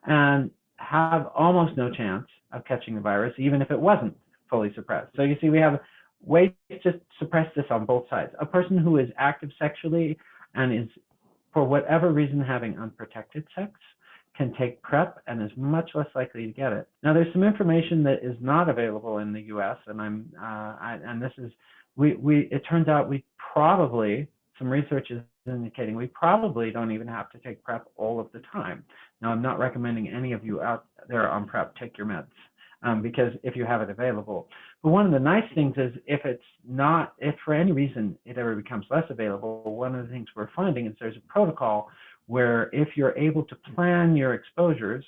Speaker 3: and have almost no chance of catching the virus, even if it wasn't fully suppressed. So you see, we have ways to suppress this on both sides. A person who is active sexually and is, for whatever reason, having unprotected sex can take PrEP and is much less likely to get it. Now, there's some information that is not available in the U.S., and it turns out we probably, some research is indicating we probably don't even have to take PrEP all of the time. Now, I'm not recommending any of you out there on PrEP take your meds, because if you have it available. But one of the nice things is if for any reason it ever becomes less available, one of the things we're finding is there's a protocol where if you're able to plan your exposures,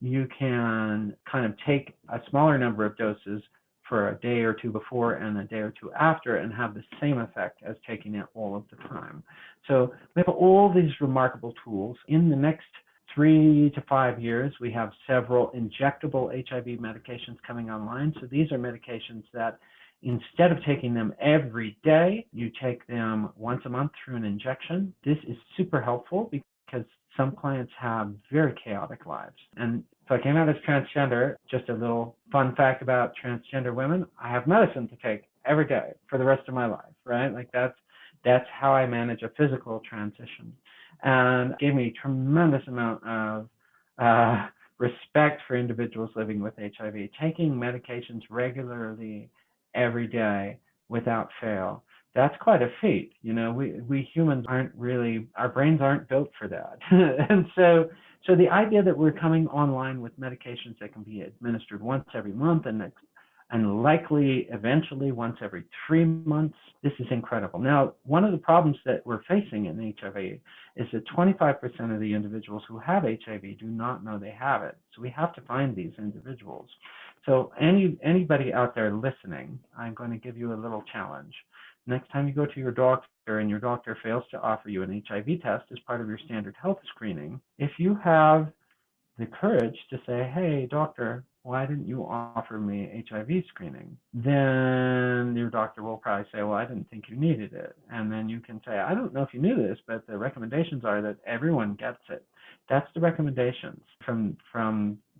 Speaker 3: you can kind of take a smaller number of doses for a day or two before and a day or two after and have the same effect as taking it all of the time. So we have all these remarkable tools. In the next 3 to 5 years, we have several injectable HIV medications coming online. So these are medications that instead of taking them every day, you take them once a month through an injection. This is super helpful because some clients have very chaotic lives. And so I came out as transgender. Just a little fun fact about transgender women: I have medicine to take every day for the rest of my life, right? Like that's how I manage a physical transition. and gave me a tremendous amount of respect for individuals living with HIV. Taking medications regularly every day without fail, that's quite a feat. You know, we humans aren't really, our brains aren't built for that. And so the idea that we're coming online with medications that can be administered once every month and likely eventually once every 3 months, this is incredible. Now, one of the problems that we're facing in HIV is that 25% of the individuals who have HIV do not know they have it. So we have to find these individuals. So anybody out there listening, I'm going to give you a little challenge. Next time you go to your doctor and your doctor fails to offer you an HIV test as part of your standard health screening, if you have the courage to say, hey, doctor, why didn't you offer me HIV screening? Then your doctor will probably say, well, I didn't think you needed it. And then you can say, I don't know if you knew this, but the recommendations are that everyone gets it. That's the recommendations from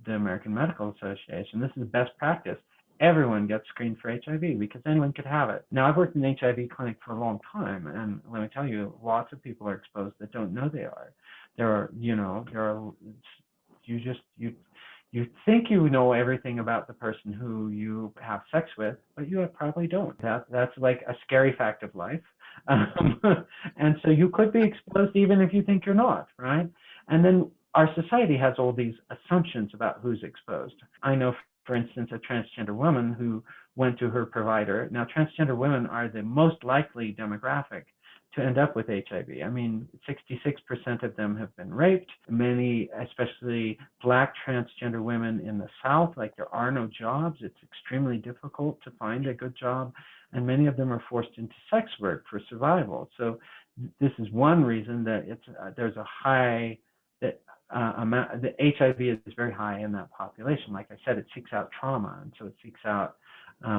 Speaker 3: the American Medical Association. This is best practice. Everyone gets screened for HIV because anyone could have it. Now, I've worked in an HIV clinic for a long time, and let me tell you, lots of people are exposed that don't know they are. You think you know everything about the person who you have sex with, but you probably don't. That's like a scary fact of life. And so you could be exposed even if you think you're not, right? And then our society has all these assumptions about who's exposed. I know, for instance, a transgender woman who went to her provider. Now, transgender women are the most likely demographic to end up with HIV. I mean, 66% of them have been raped. Many, especially Black transgender women in the South, like there are no jobs. It's extremely difficult to find a good job. And many of them are forced into sex work for survival. So this is one reason that there's a high, that the HIV is very high in that population. Like I said, it seeks out trauma, and so it seeks out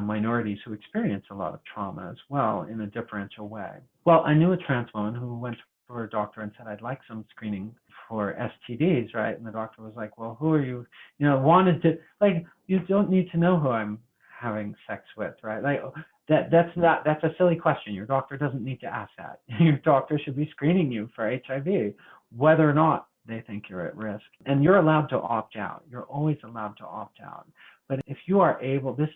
Speaker 3: minorities who experience a lot of trauma as well in a differential way. Well, I knew a trans woman who went to her doctor and said, I'd like some screening for STDs, right? And the doctor was like, well, who are you? Wanted to, like, you don't need to know who I'm having sex with, right? Like, that's a silly question. Your doctor doesn't need to ask that. Your doctor should be screening you for HIV, whether or not they think you're at risk. And you're allowed to opt out. You're always allowed to opt out. But if you are able, this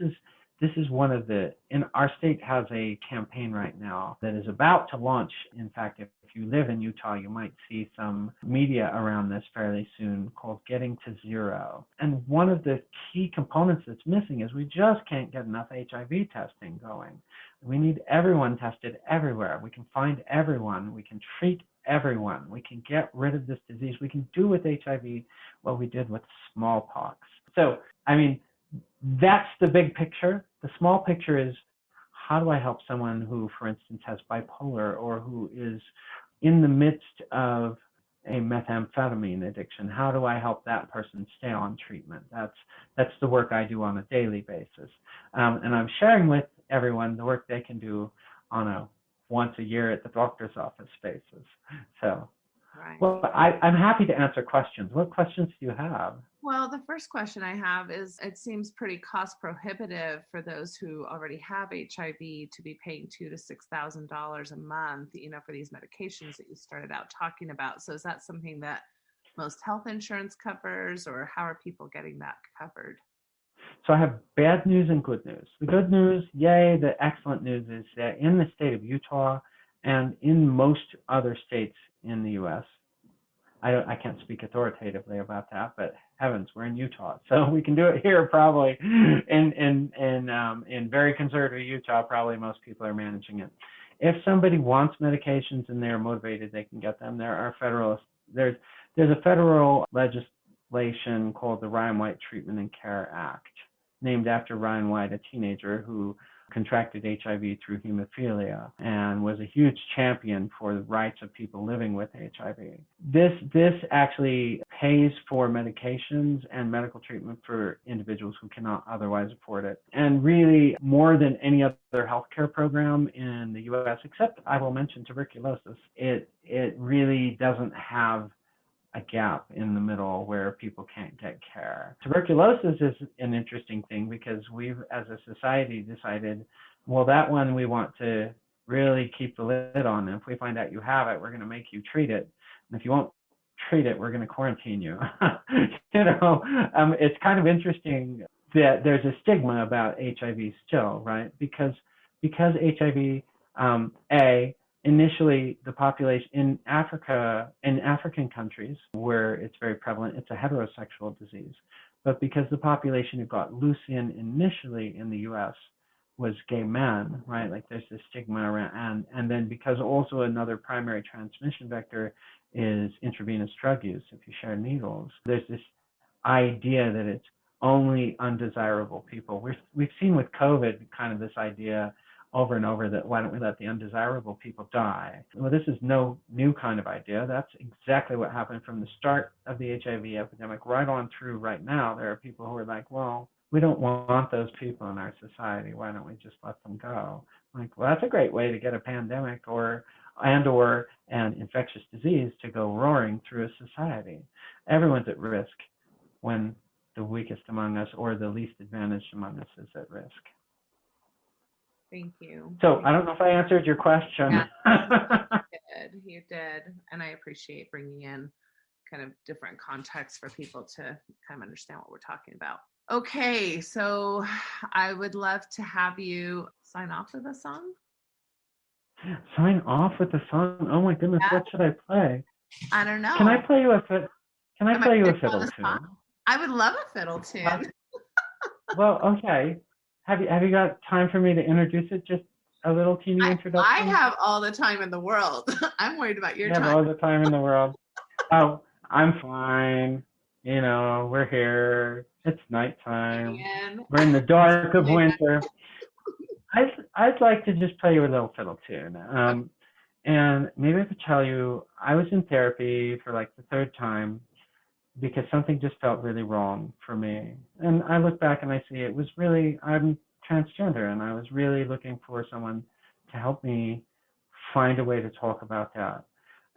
Speaker 3: is one of in our state has a campaign right now that is about to launch. In fact, if you live in Utah, you might see some media around this fairly soon, called Getting to Zero. And one of the key components that's missing is we just can't get enough HIV testing going. We need everyone tested everywhere. We can find everyone. We can treat everyone. We can get rid of this disease. We can do with HIV what we did with smallpox. So, I mean, that's the big picture. The small picture is, how do I help someone who, for instance, has bipolar or who is in the midst of a methamphetamine addiction? How do I help that person stay on treatment? That's the work I do on a daily basis. And I'm sharing with everyone the work they can do on a once a year at the doctor's office basis. So, right. Well, I'm happy to answer questions. What questions do you have?
Speaker 2: Well, the first question I have is, it seems pretty cost prohibitive for those who already have HIV to be paying $2,000 to $6,000 a month, for these medications that you started out talking about. So is that something that most health insurance covers, or how are people getting that covered?
Speaker 3: So I have bad news and good news. The good news, yay, the excellent news is that in the state of Utah and in most other states in the U.S., I can't speak authoritatively about that, but heavens, we're in Utah, so we can do it here probably. In very conservative Utah, probably most people are managing it. If somebody wants medications and they're motivated, they can get them. There's a federal legislation called the Ryan White Treatment and Care Act, named after Ryan White, a teenager who contracted HIV through hemophilia and was a huge champion for the rights of people living with HIV. This actually pays for medications and medical treatment for individuals who cannot otherwise afford it. And really, more than any other healthcare program in the U.S., except I will mention tuberculosis, it really doesn't have a gap in the middle where people can't get care. Tuberculosis is an interesting thing because we've, as a society, decided, well, that one we want to really keep the lid on. And if we find out you have it, we're going to make you treat it. And if you won't treat it, we're going to quarantine you. It's kind of interesting that there's a stigma about HIV still, right? Because HIV, initially the population in Africa, in African countries where it's very prevalent, it's a heterosexual disease. But because the population it got loose in initially in the US was gay men, right? Like there's this stigma around, and then because also another primary transmission vector is intravenous drug use. If you share needles, there's this idea that it's only undesirable people. We've seen with COVID kind of this idea over and over that why don't we let the undesirable people die? Well, this is no new kind of idea. That's exactly what happened from the start of the HIV epidemic right on through right now. There are people who are like, well, we don't want those people in our society. Why don't we just let them go? Like, well, that's a great way to get a pandemic or an infectious disease to go roaring through a society. Everyone's at risk when the weakest among us or the least advantaged among us is at risk.
Speaker 2: Thank you.
Speaker 3: So I don't know if I answered your question.
Speaker 2: Yeah, you did. And I appreciate bringing in kind of different contexts for people to kind of understand what we're talking about. Okay, so I would love to have you sign off with a song.
Speaker 3: Sign off with a song? Oh my goodness,
Speaker 2: Yeah.
Speaker 3: what should I play?
Speaker 2: I don't know.
Speaker 3: Can I play you a fiddle? Can I play you a fiddle tune?
Speaker 2: I would love a fiddle tune.
Speaker 3: Well, okay. Have you got time for me to introduce it? Just a little teeny introduction?
Speaker 2: I have all the time in the world. I'm worried about your time.
Speaker 3: You have all the time in the world. Oh, I'm fine. You know, we're here. It's nighttime. We're in the dark of winter. I'd like to just play you a little fiddle tune. And maybe I could tell you, I was in therapy for like the third time because something just felt really wrong for me. And I look back and I see it was really, I'm transgender, and I was really looking for someone to help me find a way to talk about that.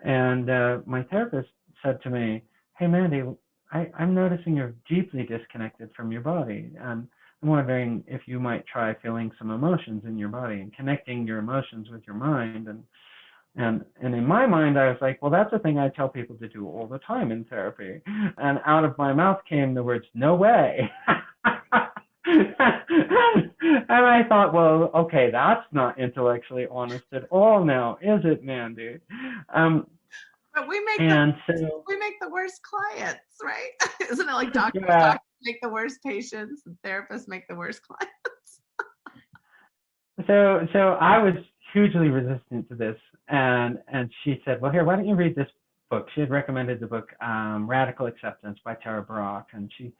Speaker 3: And my therapist said to me, hey, Mandy, I'm noticing you're deeply disconnected from your body. And I'm wondering if you might try feeling some emotions in your body and connecting your emotions with your mind. And in my mind, I was like, well, that's a thing I tell people to do all the time in therapy. And out of my mouth came the words, no way. And I thought, well, okay, that's not intellectually honest at all now, is it, Mandy?
Speaker 2: But we make the worst clients, right? Isn't it like doctors make the worst patients and therapists make the worst clients?
Speaker 3: So I was hugely resistant to this, and she said, well, here, why don't you read this book? She had recommended the book Radical Acceptance by Tara Brach, and she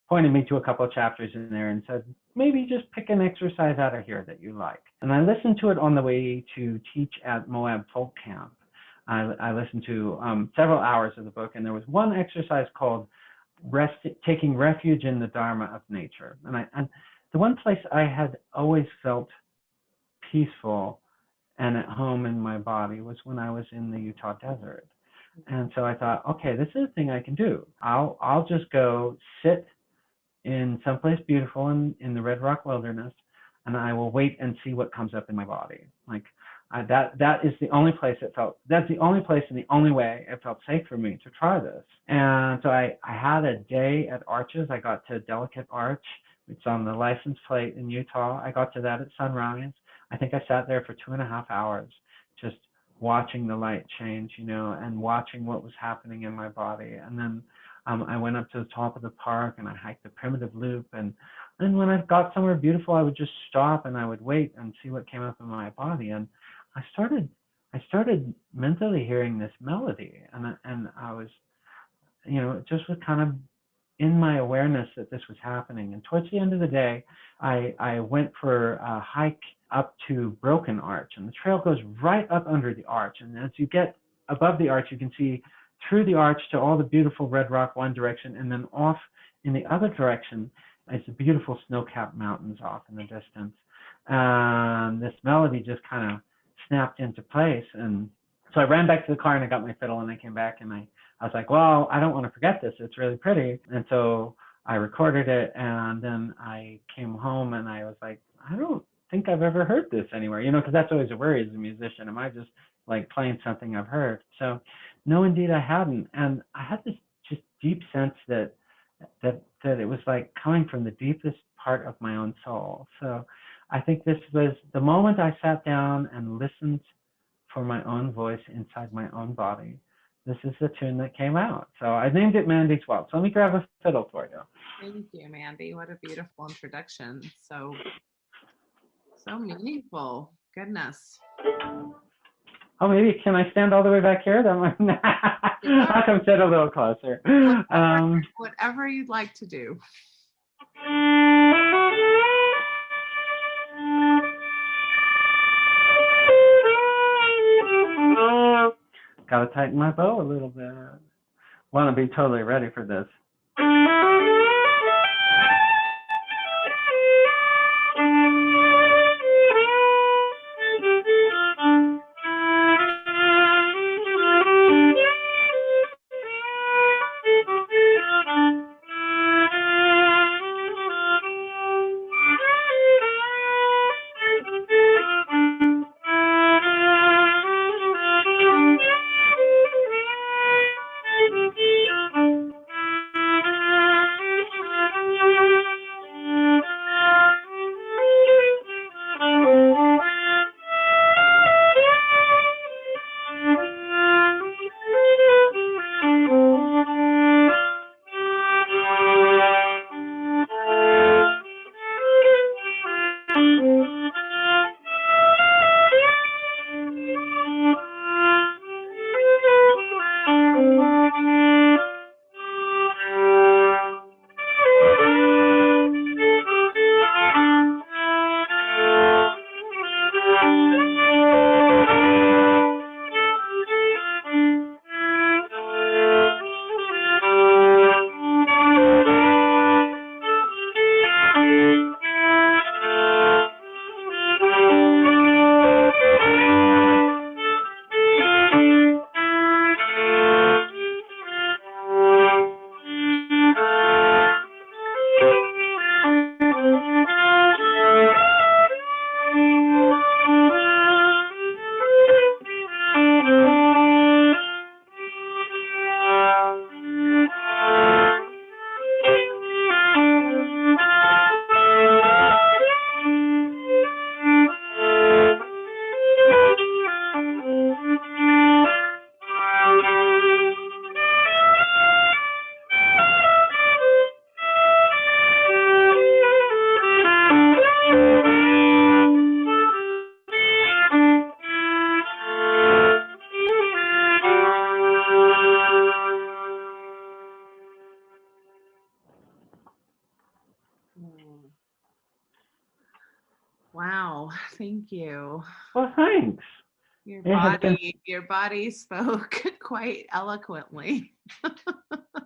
Speaker 3: pointed me to a couple of chapters in there and said, maybe just pick an exercise out of here that you like. And I listened to it on the way to teach at Moab Folk Camp. I listened to several hours of the book, and there was one exercise called taking refuge in the Dharma of nature. And the one place I had always felt peaceful and at home in my body was when I was in the Utah desert. And so I thought, okay, this is a thing I can do. I'll just go sit in someplace beautiful in the Red Rock Wilderness, and I will wait and see what comes up in my body. Like that is the only place that's the only place and the only way it felt safe for me to try this. And so I had a day at Arches. I got to Delicate Arch. It's on the license plate in Utah. I got to that at sunrise. I think I sat there for 2.5 hours just watching the light change, and watching what was happening in my body. And then I went up to the top of the park and I hiked the primitive loop. And then when I got somewhere beautiful, I would just stop and I would wait and see what came up in my body. And I started mentally hearing this melody, and I was, just was kind of in my awareness that this was happening. And towards the end of the day, I went for a hike up to Broken Arch, and the trail goes right up under the arch. And as you get above the arch, you can see through the arch to all the beautiful red rock one direction, and then off in the other direction is the beautiful snow-capped mountains off in the distance. And this melody just kind of snapped into place. And so I ran back to the car and I got my fiddle, and I came back and I was like, well, I don't want to forget this. It's really pretty. And so I recorded it, and then I came home and I was like, I don't think I've ever heard this anywhere, because that's always a worry as a musician. Am I just like playing something I've heard? So no, indeed I hadn't. And I had this just deep sense that it was like coming from the deepest part of my own soul. So I think this was the moment I sat down and listened for my own voice inside my own body. This is the tune that came out. So I named it Mandy's Waltz. Let me grab a fiddle for you.
Speaker 2: Thank you, Mandy. What a beautiful introduction. So meaningful. Goodness.
Speaker 3: Oh, maybe can I stand all the way back here? That might. I'll come sit a little closer.
Speaker 2: Whatever you'd like to do.
Speaker 3: Gotta tighten my bow a little bit. Want to be totally ready for this.
Speaker 2: Wow, thank you.
Speaker 3: Well, thanks.
Speaker 2: Your body spoke quite eloquently.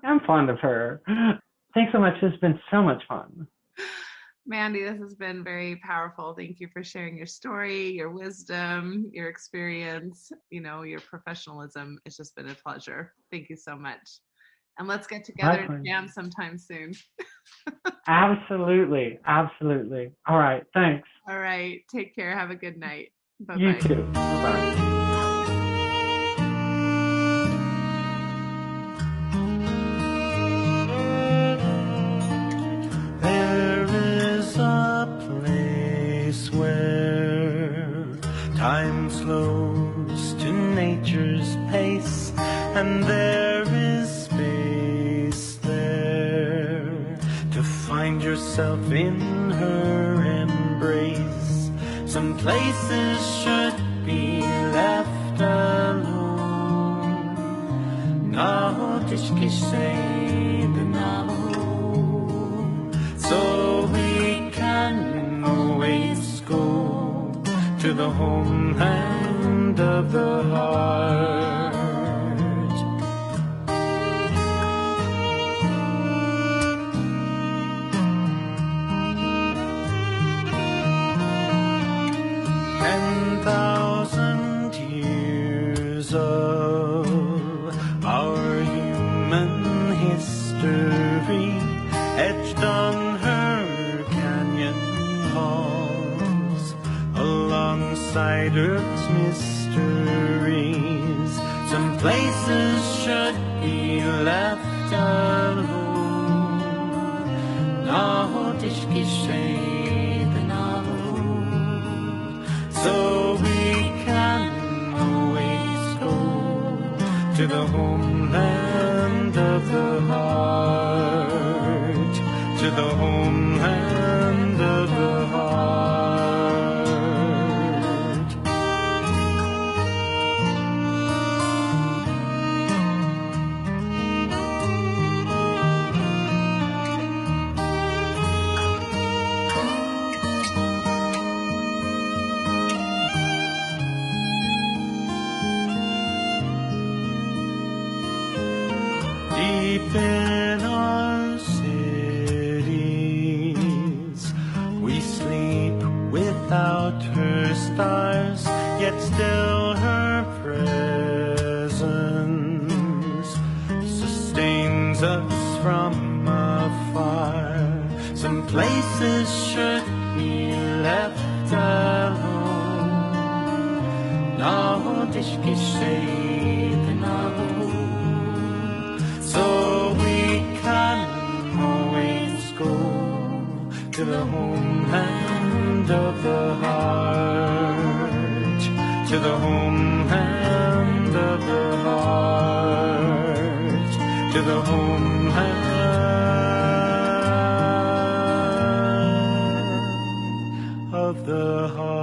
Speaker 3: I'm fond of her. Thanks so much. This has been so much fun.
Speaker 2: Mandy, this has been very powerful. Thank you for sharing your story, your wisdom, your experience, your professionalism. It's just been a pleasure. Thank you so much. And let's get together and jam sometime soon.
Speaker 3: Absolutely. Absolutely. All right. Thanks.
Speaker 2: All right. Take care. Have a good night. Bye-bye.
Speaker 3: You too. Bye-bye.
Speaker 4: Time slows to nature's pace, and there is space there to find yourself in her embrace. Some places should be left alone. Now tishkish say the now, so we can always go to the homeland of the heart. Of our human history etched on her canyon walls, alongside Earth's mysteries. Some places should be left alone. Náhodis geschehen alone. So we can always go to the homeland of the heart, to the homeland of the heart. Deep in our cities, we sleep without her stars, yet still her presence sustains us from afar. Some places should be left alone. Náhodis geschehen alone. So we can always go to the homeland of the heart, to the homeland of the heart, to the homeland of the heart.